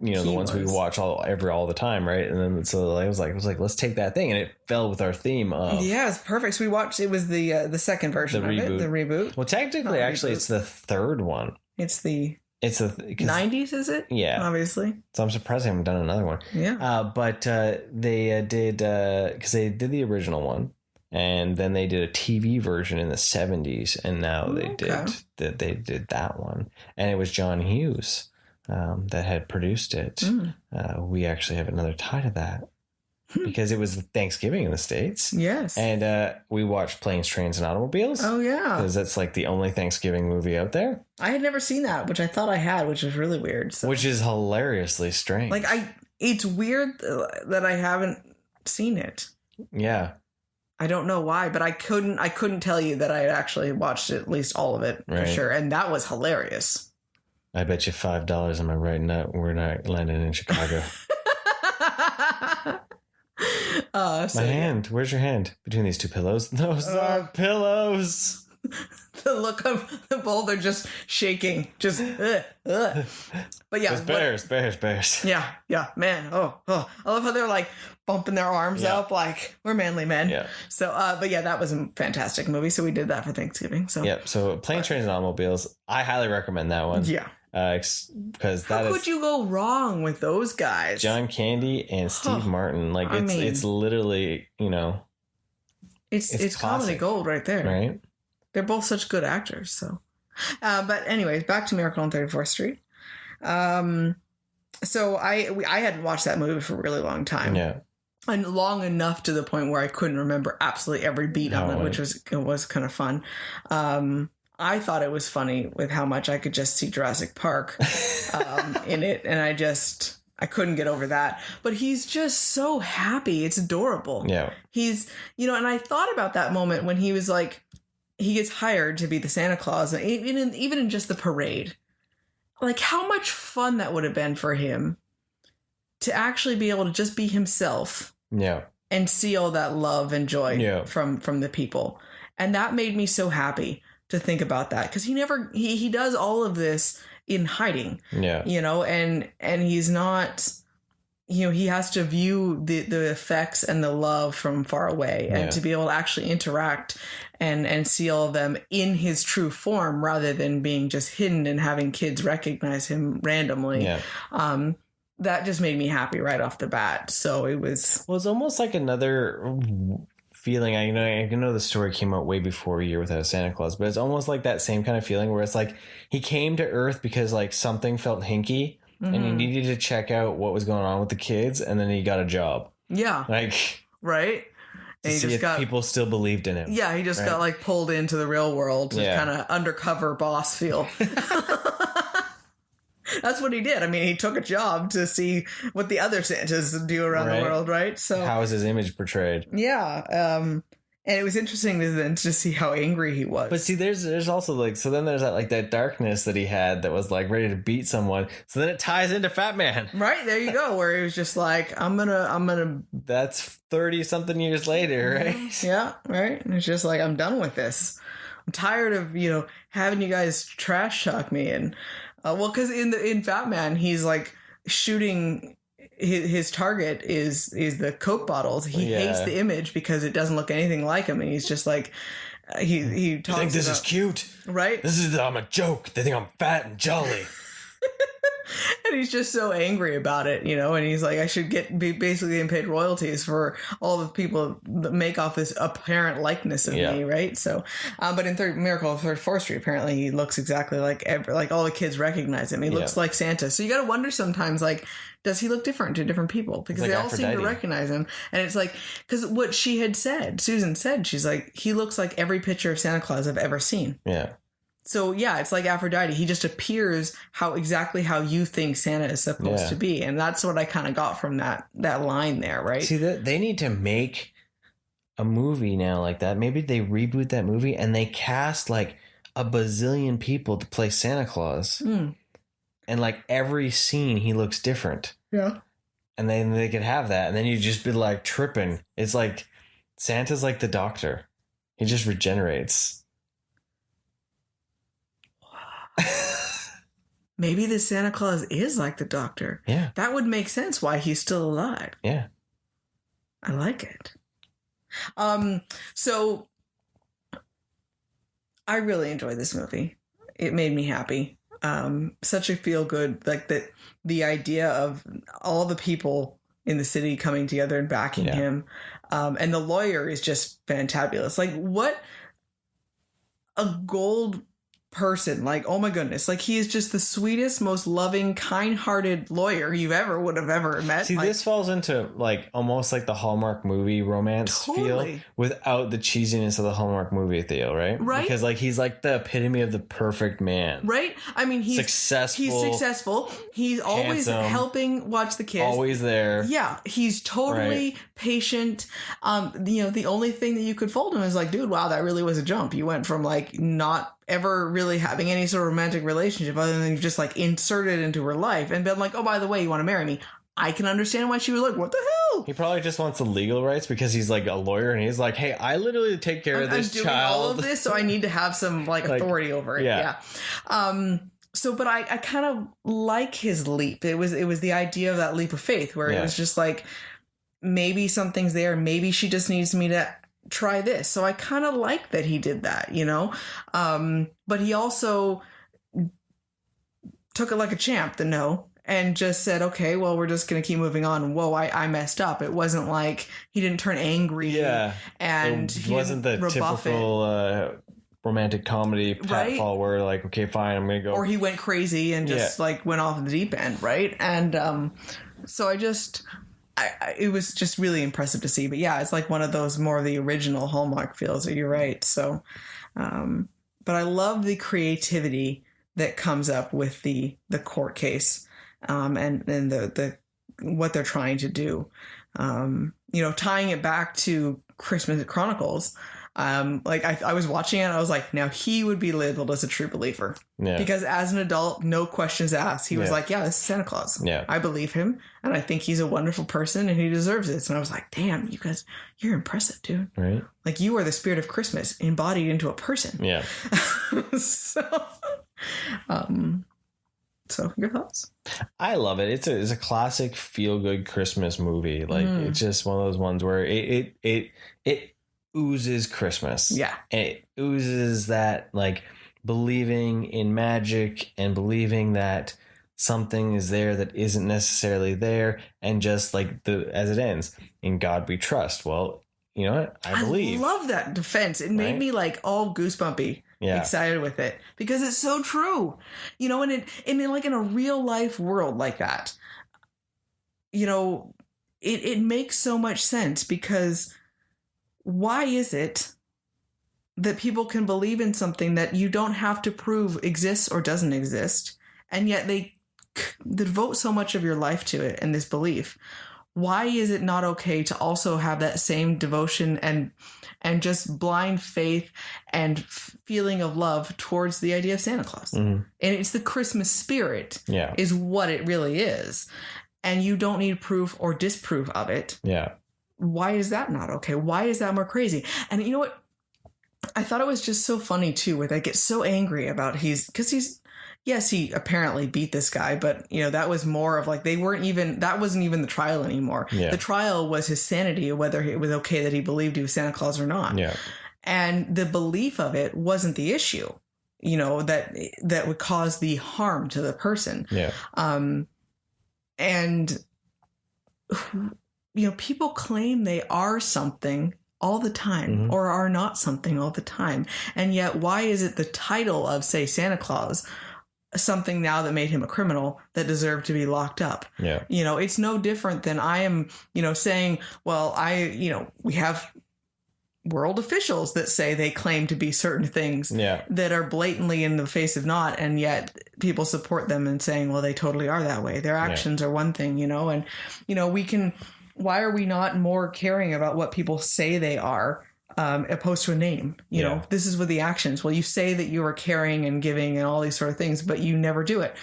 the ones we watch all the time, right? And then so I was like, let's take that thing, and it fell with our theme of it's perfect. So we watched. It was the second version of it, the reboot. Well, technically, it's the third one. It's the 90s, is it? Yeah, obviously. So I'm surprised they haven't done another one. Yeah, but they did because they did the original one, and then they did a TV version in the 70s, and now they did that one, and it was John Hughes that had produced it. We actually have another tie to that because it was Thanksgiving in the States. Yes. And we watched Planes, Trains, and Automobiles. Oh, yeah. Because that's the only Thanksgiving movie out there. I had never seen that, which I thought I had, which is really weird. So. Which is hilariously strange. It's weird that I haven't seen it. Yeah. I don't know why, but I couldn't tell you that I had actually watched at least all of it for sure. And that was hilarious. I bet you $5 am I right now we're not landing in Chicago. My hand. Where's your hand? Between these two pillows. Those are pillows. The look of the boulder just shaking. Just But yeah. Bears. Yeah, man. Oh. I love how they're bumping their arms up we're manly men. Yeah. So but yeah, that was a fantastic movie. So we did that for Thanksgiving. So yep. So Planes, Trains, and Automobiles. I highly recommend that one. Yeah. Because how could you go wrong with those guys? John Candy and Steve Martin. It's literally it's comedy gold right there. Right. They're both such good actors. So, but anyways, back to Miracle on 34th Street. So I hadn't watched that movie for a really long time. Yeah. And long enough to the point where I couldn't remember absolutely every beat on it, which was kind of fun. I thought it was funny with how much I could just see Jurassic Park in it. And I couldn't get over that. But he's just so happy. It's adorable. Yeah. He's, and I thought about that moment when he was he gets hired to be the Santa Claus, even in just the parade. like how much fun that would have been for him to actually be able to just be himself. Yeah. And see all that love and joy from the people. And that made me so happy to think about that. Because he does all of this in hiding. Yeah. You know, and he's not, you know, he has to view the effects and the love from far away. And to be able to actually interact and see all of them in his true form rather than being just hidden and having kids recognize him randomly. Yeah. That just made me happy right off the bat. So it was... Well, it's almost like another feeling. I know the story came out way before A Year Without Santa Claus, but it's almost like that same kind of feeling where it's like he came to Earth because like something felt hinky and he needed to check out what was going on with the kids, and then he got a job. Yeah. Like... Right? And he just got... people still believed in him. Yeah, he just got like pulled into the real world to kind of undercover boss feel. That's what he did. I mean, he took a job to see what the other Santas do around the world, right? So how is his image portrayed? Yeah. And it was interesting to see how angry he was. But see, there's also like, so then there's that darkness that he had that was like ready to beat someone. So then it ties into Fatman. Right, there you go, where he was just like, I'm gonna. That's 30 something years later, right? Yeah, right. And it's just like, I'm done with this. I'm tired of, having you guys trash talk me. And because in Fatman, he's like shooting. His target is the Coke bottles. He hates the image because it doesn't look anything like him, and he's just like he talks. You think this is cute, right? I'm a joke. They think I'm fat and jolly. And he's just so angry about it, and he's like, I should be basically getting paid royalties for all the people that make off this apparent likeness of me, right? So, but in Miracle on 34th Street, apparently he looks exactly like all the kids recognize him. He looks like Santa. So you got to wonder sometimes, like, does he look different to different people? Because they all seem to recognize him. And it's like, because what she had said, Susan said, she's like, he looks like every picture of Santa Claus I've ever seen. Yeah. So, yeah, it's like Aphrodite. He just appears exactly how you think Santa is supposed to be. And that's what I kind of got from that line there, right? See, they need to make a movie now like that. Maybe they reboot that movie and they cast like a bazillion people to play Santa Claus. And like every scene, he looks different. Yeah. And then they could have that. And then you just be like tripping. It's like Santa's like the Doctor. He just regenerates. Maybe the Santa Claus is like the Doctor. Yeah. That would make sense why he's still alive. Yeah. I like it. So I really enjoyed this movie. It made me happy. Such a feel good, like that the idea of all the people in the city coming together and backing him. And the lawyer is just fantabulous. Like, what a gold person, like, oh my goodness, like he is just the sweetest, most loving, kind-hearted lawyer you would have ever met. See, this falls into like almost like the Hallmark movie romance feel without the cheesiness of the Hallmark movie feel, right? Because like he's like the epitome of the perfect man, right? I mean, he's successful. He's always helping watch the kids, always there. Yeah, he's totally patient. The only thing that you could fold him is like, dude, wow, that really was a jump. You went from like not ever really having any sort of romantic relationship other than just like inserted into her life and been like, oh, by the way, you want to marry me? I can understand why she was like, what the hell? He probably just wants the legal rights because he's like a lawyer and he's like, hey, I literally take care of this child. I'm doing all of this, so I need to have some like authority over it. Yeah. So, but I kind of like his leap. It was the idea of that leap of faith where it was just like, maybe something's there. Maybe she just needs me to try this. So I kind of like that he did that, but he also took it like a champ, the no, and just said, okay, well, we're just going to keep moving on. Whoa, I messed up. It wasn't like he didn't turn angry. Yeah. And it wasn't the typical romantic comedy patfall where like, okay, fine, I'm going to go. Or he went crazy and just like went off the deep end. Right. And so it was just really impressive to see. But yeah, it's like one of those more of the original Hallmark feels. You're right. So, but I love the creativity that comes up with the court case, and the what they're trying to do. Tying it back to Christmas Chronicles, Like I was watching it and I was like, now he would be labeled as a true believer. Yeah. Because as an adult, no questions asked. He was Yeah. like, yeah, this is Santa Claus. Yeah. I believe him and I think he's a wonderful person and he deserves it. And I was like, damn, you guys, you're impressive, dude. Right. Like you are the spirit of Christmas embodied into a person. Yeah. So your thoughts? I love it. It's a classic feel good Christmas movie. Like it's just one of those ones where it oozes Christmas. Yeah. And it oozes that like believing in magic and believing that something is there that isn't necessarily there, and just like as it ends, in God we trust. Well, you know what? I believe. I love that defense. It made me like all goosebumpy. Yeah. Excited with it because it's so true, you know, and in a real life world like that, you know, it makes so much sense, because why is it that people can believe in something that you don't have to prove exists or doesn't exist, and yet they devote so much of your life to it and this belief? Why is it not okay to also have that same devotion and just blind faith and feeling of love towards the idea of Santa Claus? Mm-hmm. And it's the Christmas spirit is what it really is. And you don't need proof or disproof of it. Yeah. Why is that not okay? Why is that more crazy? And you know what? I thought it was just so funny too, where they get so angry about yes, he apparently beat this guy, but you know, that was more of like, that wasn't even the trial anymore. Yeah. The trial was his sanity, whether it was okay that he believed he was Santa Claus or not. Yeah. And the belief of it wasn't the issue, you know, that would cause the harm to the person. Yeah. And you know, people claim they are something all the time or are not something all the time. And yet why is it the title of, say, Santa Claus, something now that made him a criminal that deserved to be locked up? Yeah. You know, it's no different than I am, you know, saying, well, we have world officials that say they claim to be certain things that are blatantly in the face of not, and yet people support them and saying, well, they totally are that way. Their actions are one thing, you know, and, you know, why are we not more caring about what people say they are, opposed to a name? You know, this is with the actions. Well, you say that you are caring and giving and all these sort of things, but you never do it.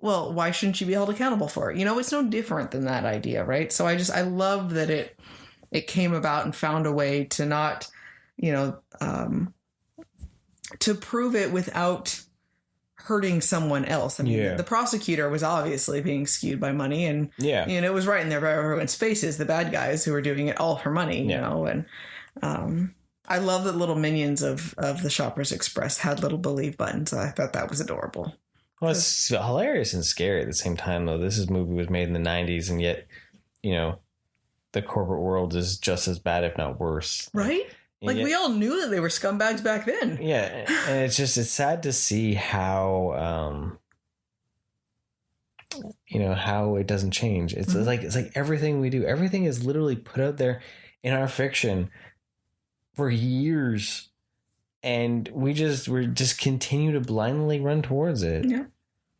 Well, why shouldn't you be held accountable for it? You know, it's no different than that idea, right? So I love that it came about and found a way to not, you know, to prove it without hurting someone else. I mean, the prosecutor was obviously being skewed by money, and you know, it was right in there everyone's faces, the bad guys who were doing it all for money, you know. And I love that little minions of the Shoppers Express had little believe buttons. I thought that was adorable. Well, it's hilarious and scary at the same time, though. This movie was made in the 90s, and yet, you know, the corporate world is just as bad, if not worse. Right? Like, we all knew that they were scumbags back then. Yeah. And it's sad to see how, you know, how it doesn't change. It's like everything we do, everything is literally put out there in our fiction for years. And we just continue to blindly run towards it. Yeah.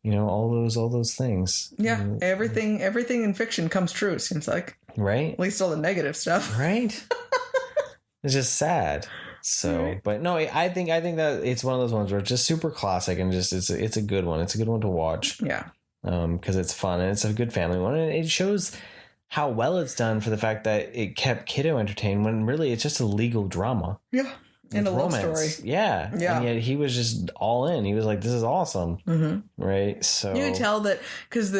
You know, all those things. Yeah. You know, everything in fiction comes true, it seems like. Right. At least all the negative stuff. Right. It's just sad. So, but no, I think that it's one of those ones where it's just super classic, and just it's a good one. It's a good one to watch. Yeah. Because it's fun and it's a good family one, and it shows how well it's done for the fact that it kept kiddo entertained when really it's just a legal drama. Yeah. And a love story. Yeah. Yeah. And yet he was just all in. He was like, this is awesome. Mm-hmm. Right. So you can tell that because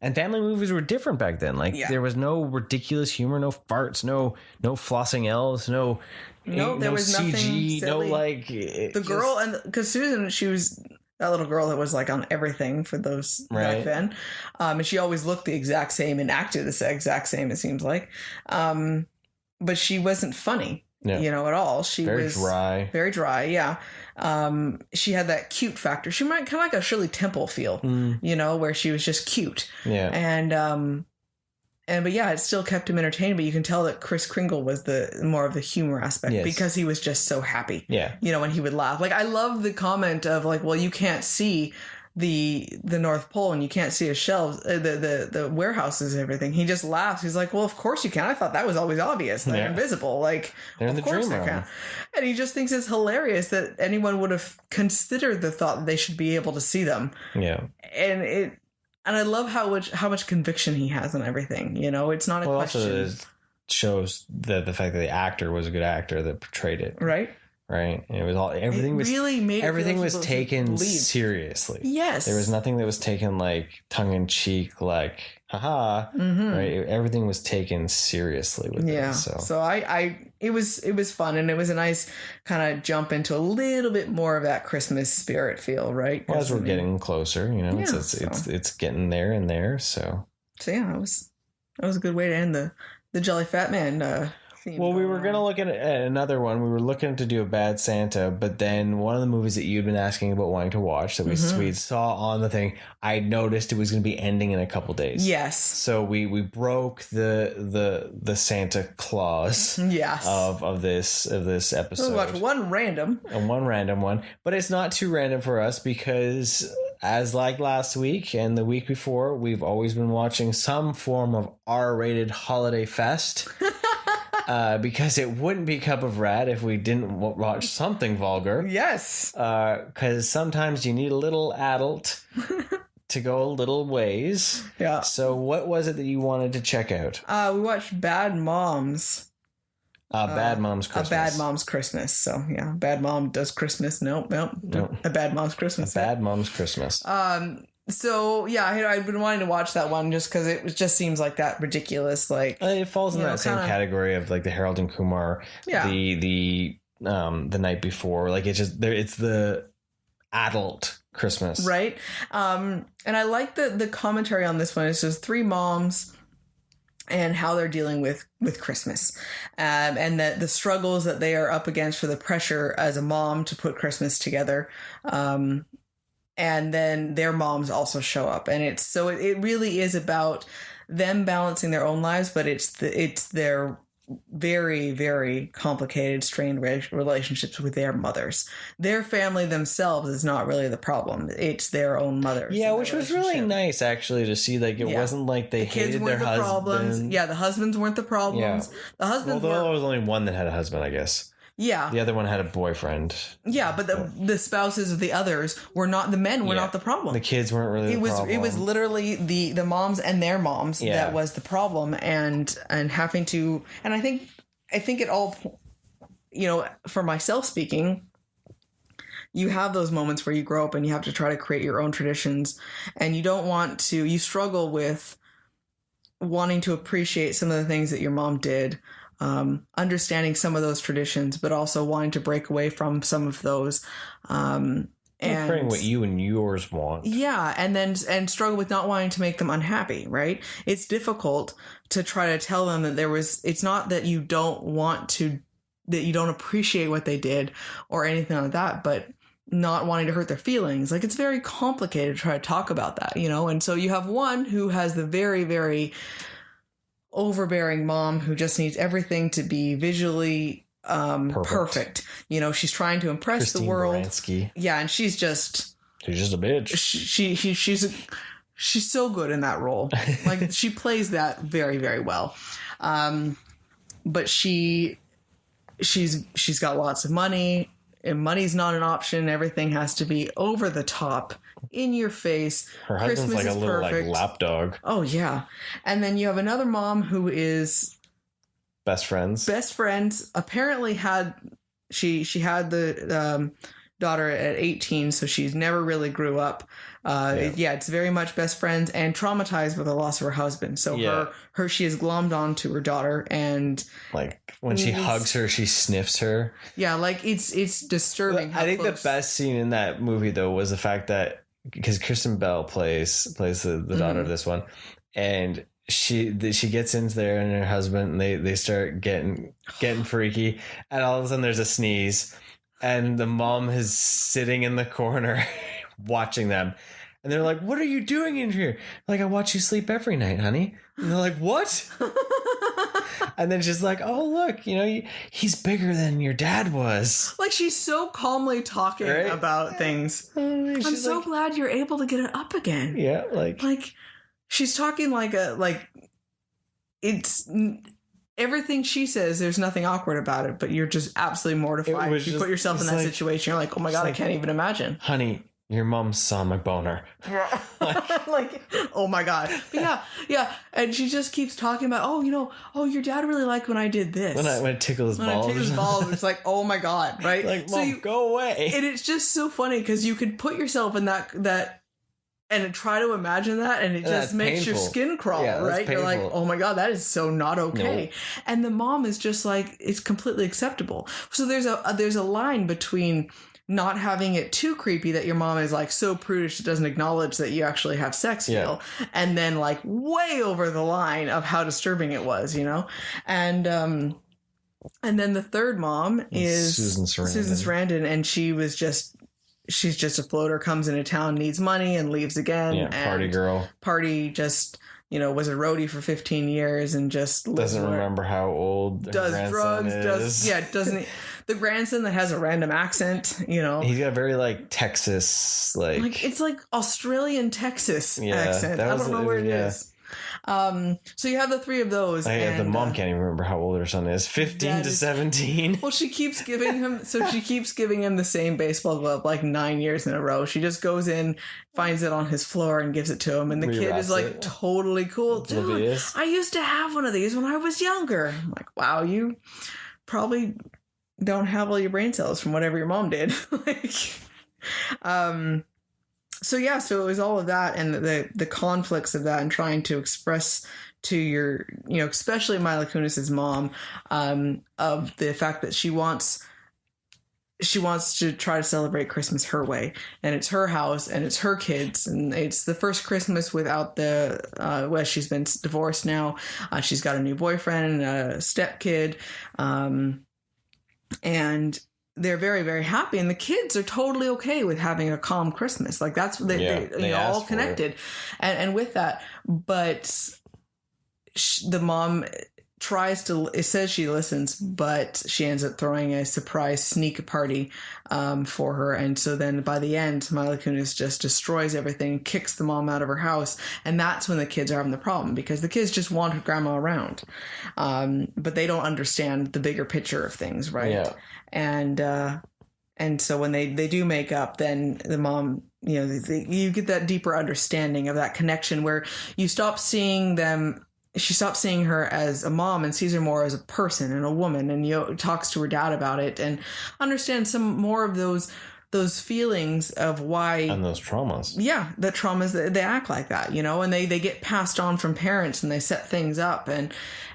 and family movies were different back then. Like there was no ridiculous humor, no farts, no flossing elves, no there was CG, nothing silly. No like the girl, and because Susan, she was that little girl that was like on everything for those back then, and she always looked the exact same and acted the exact same. It seems like, but she wasn't funny. You know, at all. She was very dry. Yeah. She had that cute factor. She might kind of like a Shirley Temple feel, you know, where she was just cute. Yeah. But yeah, it still kept him entertained, but you can tell that Kris Kringle was the more of the humor aspect because he was just so happy. Yeah. You know, when he would laugh. Like, I love the comment of like, well, you can't see the North Pole and you can't see his shelves, the warehouses and everything. He just laughs. He's like, well, of course you can. I thought that was always obvious. They're invisible. Like, they're in the dream realm. And he just thinks it's hilarious that anyone would have considered the thought that they should be able to see them. Yeah. And I love how much conviction he has on everything. You know, it's not a question. Also, it shows the fact that the actor was a good actor that portrayed it. Right. Right. And it was all everything was taken seriously. Yes. There was nothing that was taken like tongue in cheek, like haha. Mm-hmm. Right. Everything was taken seriously with it. So it was fun, and it was a nice kind of jump into a little bit more of that Christmas spirit feel, right? Well, as we're getting closer, you know, it's getting there and there. So yeah, that was a good way to end the Jolly Fatman Well, we were going to look at another one. We were looking to do a Bad Santa, but then one of the movies that you'd been asking about wanting to watch that we saw on the thing, I noticed it was going to be ending in a couple days. Yes. So we broke the Santa Claus of this episode. We'll watch one random one, but it's not too random for us because as like last week and the week before, we've always been watching some form of R-rated holiday fest. Because it wouldn't be Cup of Rat if we didn't watch something vulgar. Yes. Because sometimes you need a little adult to go a little ways. Yeah. So what was it that you wanted to check out? We watched Bad Moms. Bad Mom's Christmas. A Bad Mom's Christmas. So, yeah. Bad Mom does Christmas. Nope. A Bad Mom's Christmas. A Bad Mom's Christmas. So yeah, I've been wanting to watch that one just because it just seems like that ridiculous. Like it falls in that same category of like the Harold and Kumar, the Night Before. Like it's the adult Christmas, right? And I like the commentary on this one. It's just three moms and how they're dealing with Christmas, and the struggles that they are up against for the pressure as a mom to put Christmas together. And then their moms also show up, and it really is about them balancing their own lives, but it's their very, very complicated, strained relationships with their mothers. Their family themselves is not really the problem; it's their own mothers. Yeah, which was really nice actually to see. Like it wasn't like they hated their husbands. Yeah, the husbands weren't the problems. Yeah. The husbands. Although there was only one that had a husband, I guess. Yeah. The other one had a boyfriend. Yeah, but the spouses of the others were not, the men were not the problem. The kids weren't really the problem. It was literally the moms and their moms that was the problem, and having to, and I think it all, you know, for myself speaking, you have those moments where you grow up and you have to try to create your own traditions, and you struggle with wanting to appreciate some of the things that your mom did. Understanding some of those traditions, but also wanting to break away from some of those, and creating what you and yours want. Yeah, and struggle with not wanting to make them unhappy. Right? It's difficult to try to tell them that it's not that you don't that you don't appreciate what they did or anything like that, but not wanting to hurt their feelings. Like it's very complicated to try to talk about that, you know. And so you have one who has the very, very overbearing mom who just needs everything to be visually perfect. You know, she's trying to impress Christine the world. Baranski. Yeah, and she's just a bitch. She's so good in that role. Like she plays that very, very well. But she's got lots of money, and money's not an option. Everything has to be over the top, in your face. Her husband's Christmas like a little perfect. Like lapdog. Oh yeah. And then you have another mom who is best friends. Apparently she had the daughter at 18, so she's never really grew up. It's very much best friends and traumatized with the loss of her husband. So she is glommed onto her daughter, and like when she hugs her, she sniffs her. Yeah, like it's disturbing. I think the best scene in that movie though was the fact that because Kristen Bell plays the daughter of this one, and she gets into there and her husband, and they start getting freaky, and all of a sudden there's a sneeze, and the mom is sitting in the corner watching them, and they're like, "What are you doing in here?" Like, "I watch you sleep every night, honey." And they're like, "What?" And then she's like, oh, look, he's bigger than your dad was. Like, she's so calmly talking about things. I'm so glad you're able to get it up again. Yeah, like she's talking like it's everything she says. There's nothing awkward about it, but you're just absolutely mortified. You put yourself in that situation. You're like, oh my God, I can't even imagine. Honey, your mom saw my boner. Yeah. Like, oh my God. But yeah. And she just keeps talking about, your dad really liked when I did this. When I tickle his balls. When I tickle his balls, it's like, oh my God, right? Like, Mom, go away. And it's just so funny because you could put yourself in that and try to imagine that, and it just makes your skin crawl, right? You're like, oh my God, that is so not okay. No. And the mom is just like, it's completely acceptable. So there's a line between not having it too creepy that your mom is like so prudish it doesn't acknowledge that you actually have sex feel, and then like way over the line of how disturbing it was, and then the third mom is Susan Sarandon, and she's just a floater, comes into town, needs money, and leaves again. Yeah, party girl. Party just, was a roadie for 15 years and just doesn't remember how old does drugs is. Doesn't the grandson that has a random accent, he's got a very Texas it's like Australian Texas accent. I don't know where it is. So you have the three of those. The mom can't even remember how old her son is. 15 to 17. Well, she keeps giving him the same baseball glove like 9 years in a row. She just goes in, finds it on his floor, and gives it to him. And the kid is like totally cool. Dude, I used to have one of these when I was younger. I'm like, wow, you probably don't have all your brain cells from whatever your mom did. So it was all of that and the conflicts of that, and trying to express to your, especially Mila Kunis's mom, of the fact that she wants to try to celebrate Christmas her way, and it's her house and it's her kids, and it's the first Christmas without she's been divorced now. She's got a new boyfriend and a stepkid, and they're very, very happy, and the kids are totally okay with having a calm Christmas. Like that's they all connected, and with that. But the mom it says she listens, but she ends up throwing a surprise sneak party for her, and so then by the end, Mila Kunis just destroys everything, kicks the mom out of her house, and that's when the kids are having the problem, because the kids just want her grandma around, but they don't understand the bigger picture of things, right? Yeah. And so when they do make up, then the mom, you get that deeper understanding of that connection where you stop seeing them. She stops seeing her as a mom and sees her more as a person and a woman, and talks to her dad about it and understands some more of those feelings of why, and those traumas. Yeah, the traumas that they act like that, and they get passed on from parents, and they set things up,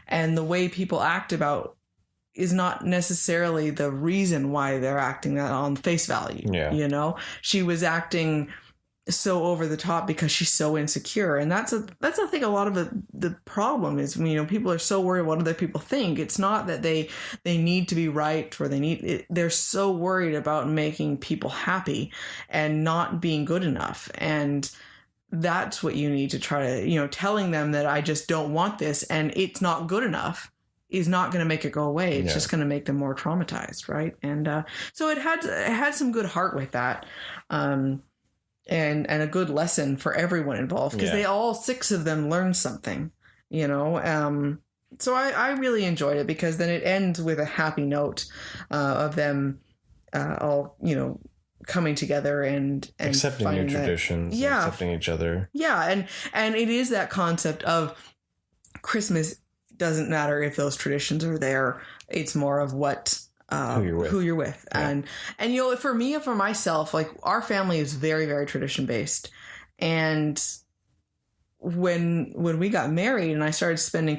and the way people act about is not necessarily the reason why they're acting that on face value. Yeah. She was acting so over the top because she's so insecure, and that's I think a lot of the problem is, people are so worried what other people think. It's not that they need to be right, or they're so worried about making people happy and not being good enough, and that's what you need to try to, telling them that I just don't want this and it's not good enough is not going to make it go away. It's just going to make them more traumatized, right? And so it had some good heart with that. And a good lesson for everyone involved, because they all 6 of them learned something, so I really enjoyed it, because then it ends with a happy note of them all, coming together and accepting new traditions, accepting each other. Yeah. And it is that concept of Christmas doesn't matter if those traditions are there. It's more of who you're with. Yeah. And for me and for myself, like, our family is very, very tradition based. And when we got married and I started spending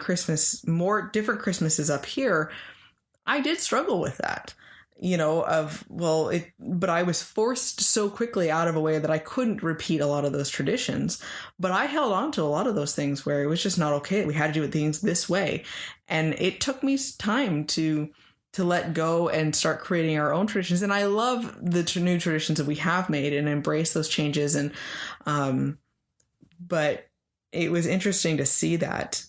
more different Christmases up here, I did struggle with that, but I was forced so quickly out of a way that I couldn't repeat a lot of those traditions, but I held on to a lot of those things where it was just not okay. We had to do things this way. And it took me time to let go and start creating our own traditions. And I love the new traditions that we have made and embrace those changes. And, but it was interesting to see that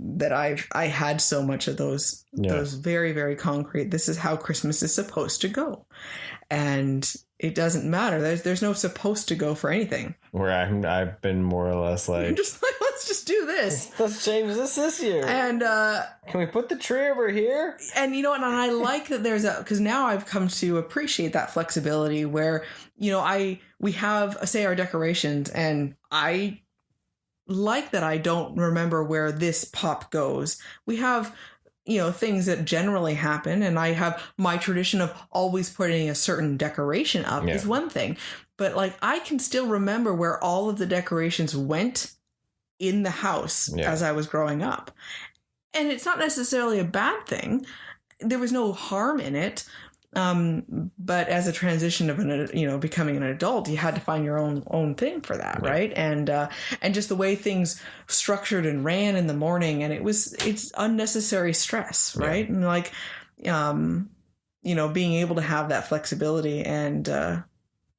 that I had so much of those very, very concrete, this is how Christmas is supposed to go. And it doesn't matter. There's no supposed to go for anything. Where I've been more or less like, you're just like, let's just do this. Let's change this year. And can we put the tree over here? And you know what? And I like that because now I've come to appreciate that flexibility where, you know, we have, say, our decorations, and I like that I don't remember where this pop goes. We have, you know, things that generally happen, and I have my tradition of always putting a certain decoration up is one thing. But like, I can still remember where all of the decorations went in the house as I was growing up. And it's not necessarily a bad thing. There was no harm in it. But as a transition of becoming an adult, you had to find your own thing for that. Right. And just the way things structured and ran in the morning, and it's unnecessary stress. Right. And like, being able to have that flexibility and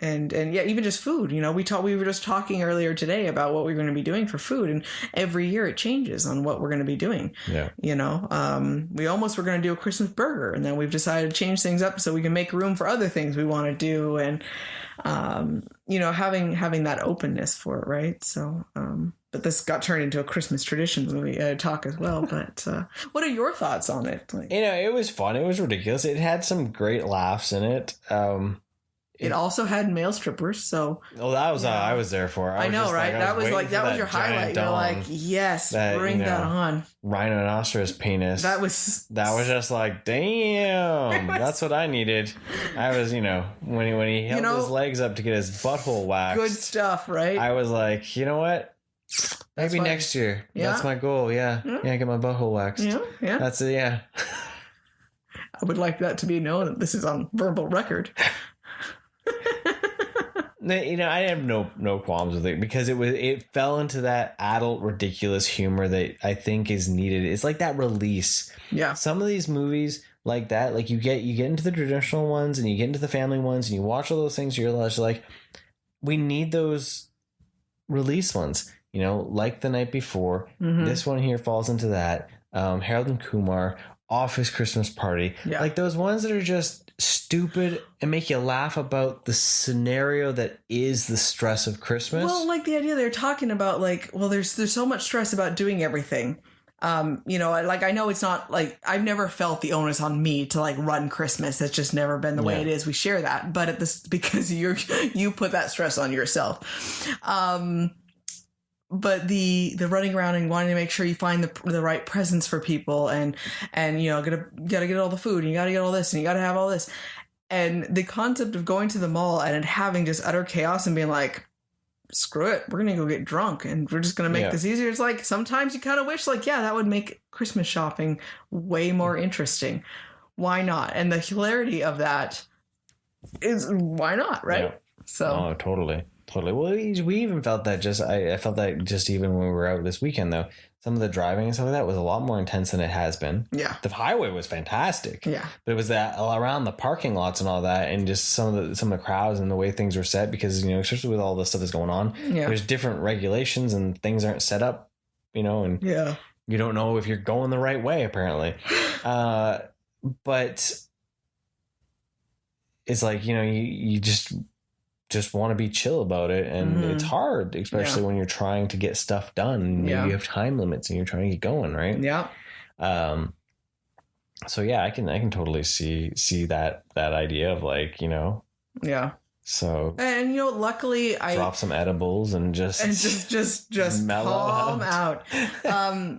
even just food, we were just talking earlier today about what we're going to be doing for food, and every year it changes on what we're going to be doing. We almost were going to do a Christmas burger, and then we've decided to change things up so we can make room for other things we want to do. And, having that openness for it. Right. So, but this got turned into a Christmas tradition movie talk as well. But what are your thoughts on it? Like, it was fun. It was ridiculous. It had some great laughs in it. It also had male strippers, so. Oh, that was I was there for. I know, right? That was your highlight. You're like, yes, bring that on. Rhinoceros penis. That was just like, damn. That's what I needed. I was, when he held his legs up to get his butthole waxed. Good stuff, right? I was like, you know what? Maybe next year. Yeah. That's my goal. Yeah. Yeah, get my butthole waxed. Yeah. That's it. Yeah. I would like that to be known that this is on verbal record. I have no qualms with it, because it fell into that adult ridiculous humor that I think is needed. It's like that release. Yeah. Some of these movies like that, like you get into the traditional ones and you get into the family ones and you watch all those things, you're like, we need those release ones, like The Night Before. Mm-hmm. This one here falls into that. Harold and Kumar, Office Christmas Party. Yeah. Like those ones that are just stupid and make you laugh about the scenario that is the stress of Christmas. Well, like the idea they're talking about, like, well, there's so much stress about doing everything. I know it's not like, I've never felt the onus on me to like run Christmas. That's just never been the way it is. We share that, but because you put that stress on yourself. But the running around and wanting to make sure you find the right presents for people, and gotta get all the food, and you gotta get all this, and you gotta have all this, and the concept of going to the mall and having just utter chaos and being like, screw it, we're gonna go get drunk and we're just gonna make this easier. It's like, sometimes you kind of wish, like, that would make Christmas shopping way more interesting. Why not? And the hilarity of that is, why not, right? Yeah. So totally. Well, we even felt that I felt that just even when we were out this weekend, though, some of the driving and stuff like that was a lot more intense than it has been. Yeah. The highway was fantastic. Yeah. But it was that around the parking lots and all that, and just some of the crowds and the way things were set, because, especially with all the stuff that's going on, there's different regulations and things aren't set up, and you don't know if you're going the right way, apparently. But it's like, you just want to be chill about it, and it's hard, especially when you're trying to get stuff done, and you have time limits and you're trying to get going, right? So I can totally see that idea of, like, so, and luckily I drop some edibles and just calm out.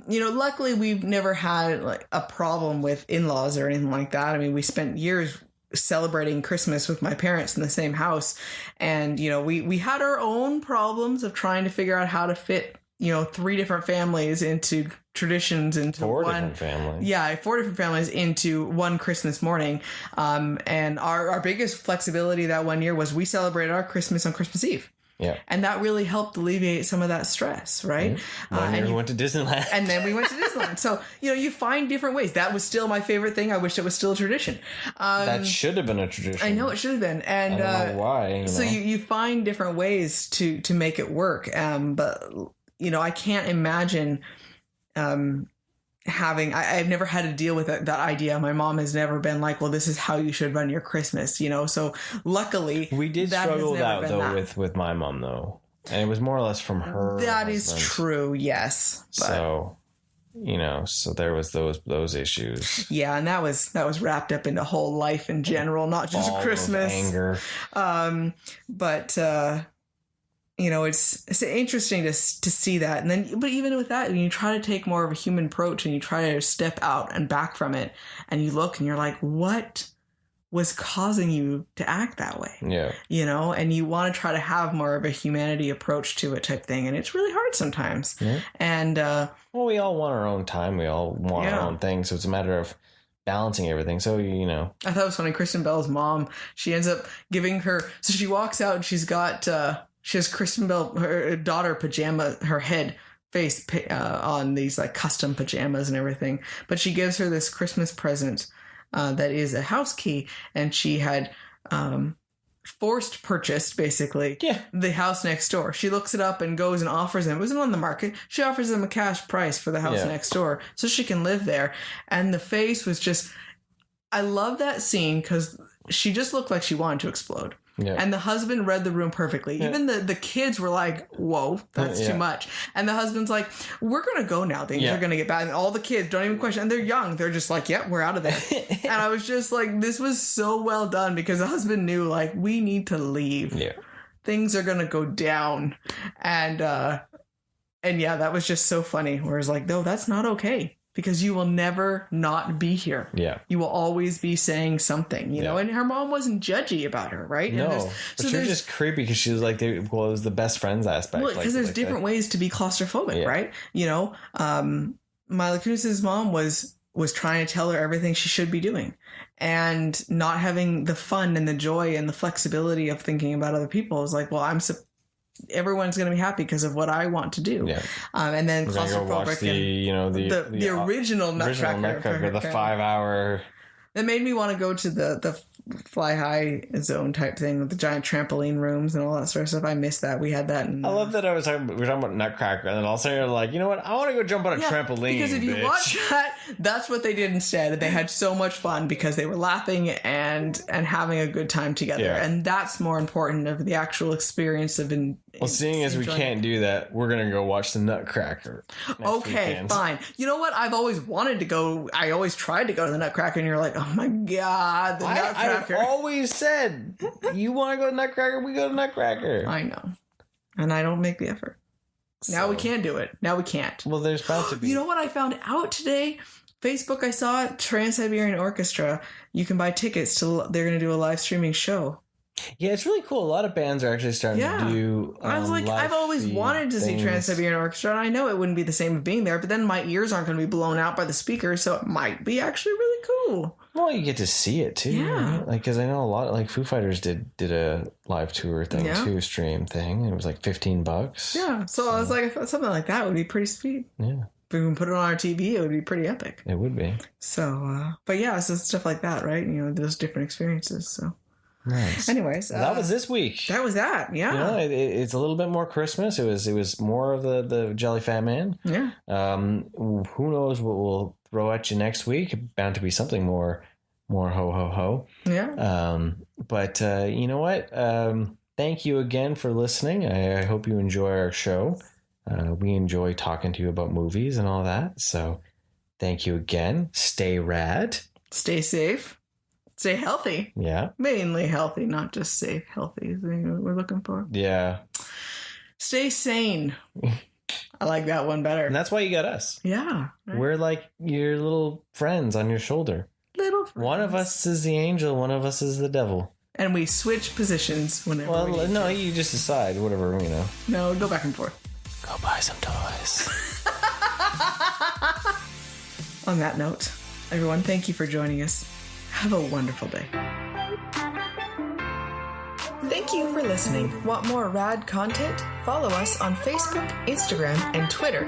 Luckily we've never had like a problem with in-laws or anything like that. I mean, we spent years celebrating Christmas with my parents in the same house, and we had our own problems of trying to figure out how to fit 3 different families into traditions into 4 one different families. 4 different families into one Christmas morning. And our biggest flexibility that one year was we celebrated our Christmas on Christmas Eve. Yeah. And that really helped alleviate some of that stress, right? One year we went to Disneyland. And then we went to Disneyland. So, you find different ways. That was still my favorite thing. I wish it was still a tradition. That should have been a tradition. I know it should have been. And I don't know why. So you find different ways to make it work. But, I can't imagine I've never had to deal with that idea. My mom has never been like, well, this is how you should run your Christmas, so luckily we did struggle that though with my mom though, and it was more or less from her. That is true, yes. But, so so there was those issues. Yeah, and that was wrapped up into whole life in general, not just all Christmas. Anger. But it's interesting to see that. And then, but even with that, when you try to take more of a human approach and you try to step out and back from it, and you look and you're like, what was causing you to act that way? Yeah. And you want to try to have more of a humanity approach to it type thing. And it's really hard sometimes. Yeah. And, well, we all want our own time. We all want our own thing. So it's a matter of balancing everything. So, I thought it was funny. Kristen Bell's mom, she ends up giving her, so she walks out and she has Kristen Bell, her daughter pajama, her face on these like custom pajamas and everything. But she gives her this Christmas present that is a house key. And she had forced purchased basically the house next door. She looks it up and goes and offers them. It wasn't on the market. She offers them a cash price for the house next door so she can live there. And the face was just, I love that scene because she just looked like she wanted to explode. Yeah. And the husband read the room perfectly. Yeah. Even the kids were like, whoa, that's too much. And the husband's like, we're going to go now. Things are going to get bad. And all the kids don't even question. And they're young. They're just like, we're out of there. And I was just like, this was so well done because the husband knew, like, we need to leave. Yeah. Things are going to go down. And that was just so funny. Whereas like, no, that's not okay. Because you will never not be here. Yeah. You will always be saying something, know? And her mom wasn't judgy about her, right? No. But you're just creepy because she was like, it was the best friends aspect. Well, because there's different ways to be claustrophobic, right? Mila Kunis's mom was trying to tell her everything she should be doing. And not having the fun and the joy and the flexibility of thinking about other people is like, well, everyone's going to be happy because of what I want to do. Yeah. And then claustrophobic the original Nutcracker, the 5-hour. That made me want to go to the fly high zone type thing with the giant trampoline rooms and all that sort of stuff. I missed that. We had that. I love that we were talking about Nutcracker, and then all of a sudden you're like, you know what? I want to go jump on a trampoline. Because if you watch that, that's what they did instead. They had so much fun because they were laughing and having a good time together, and that's more important of the actual experience of. Seeing as we can't do that, we're gonna go watch the Nutcracker. Okay, fine. You know what? I've always wanted to go. I always tried to go to the Nutcracker, and you're like, oh my god, the Nutcracker. I've always said, you want to go to Nutcracker, we go to Nutcracker. I know. And I don't make the effort. Now we can't do it. Now we can't. Well, there's about to be. You know what I found out today? Facebook, I saw it. Trans-Siberian Orchestra. You can buy tickets to, they're going to do a live streaming show. Yeah, it's really cool. A lot of bands are actually starting to do I was like, I've always wanted to see Trans-Siberian Orchestra, and I know it wouldn't be the same as being there, but then my ears aren't going to be blown out by the speakers, so it might be actually really cool. Well, you get to see it too. Yeah. Right? Like, because I know a lot, like Foo Fighters did a live tour thing too, stream thing, and it was like $15. Yeah, so I was like, I thought something like that would be pretty sweet. Yeah. If we can put it on our TV, it would be pretty epic. It would be. So, but yeah, so stuff like that, right? Those different experiences, so. Nice. Anyways, that was this week. That was that. Yeah. It's a little bit more Christmas. It was more of the Jelly Fatman. Yeah. Who knows what we'll throw at you next week? Bound to be something more ho ho ho. Yeah. But you know what? Thank you again for listening. I hope you enjoy our show. We enjoy talking to you about movies and all that. So, thank you again. Stay rad. Stay safe. Stay healthy. Yeah. Mainly healthy, not just safe. Healthy is what we're looking for. Yeah. Stay sane. I like that one better. And that's why you got us. Yeah. Right? We're like your little friends on your shoulder. Little friends. One of us is the angel, one of us is the devil. And we switch positions whenever we need to. You just decide, whatever, No, go back and forth. Go buy some toys. On that note, everyone, thank you for joining us. Have a wonderful day. Thank you for listening. Want more rad content? Follow us on Facebook, Instagram, and Twitter.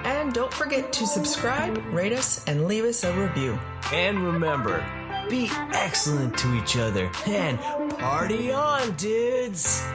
And don't forget to subscribe, rate us, and leave us a review. And remember, be excellent to each other and party on, dudes!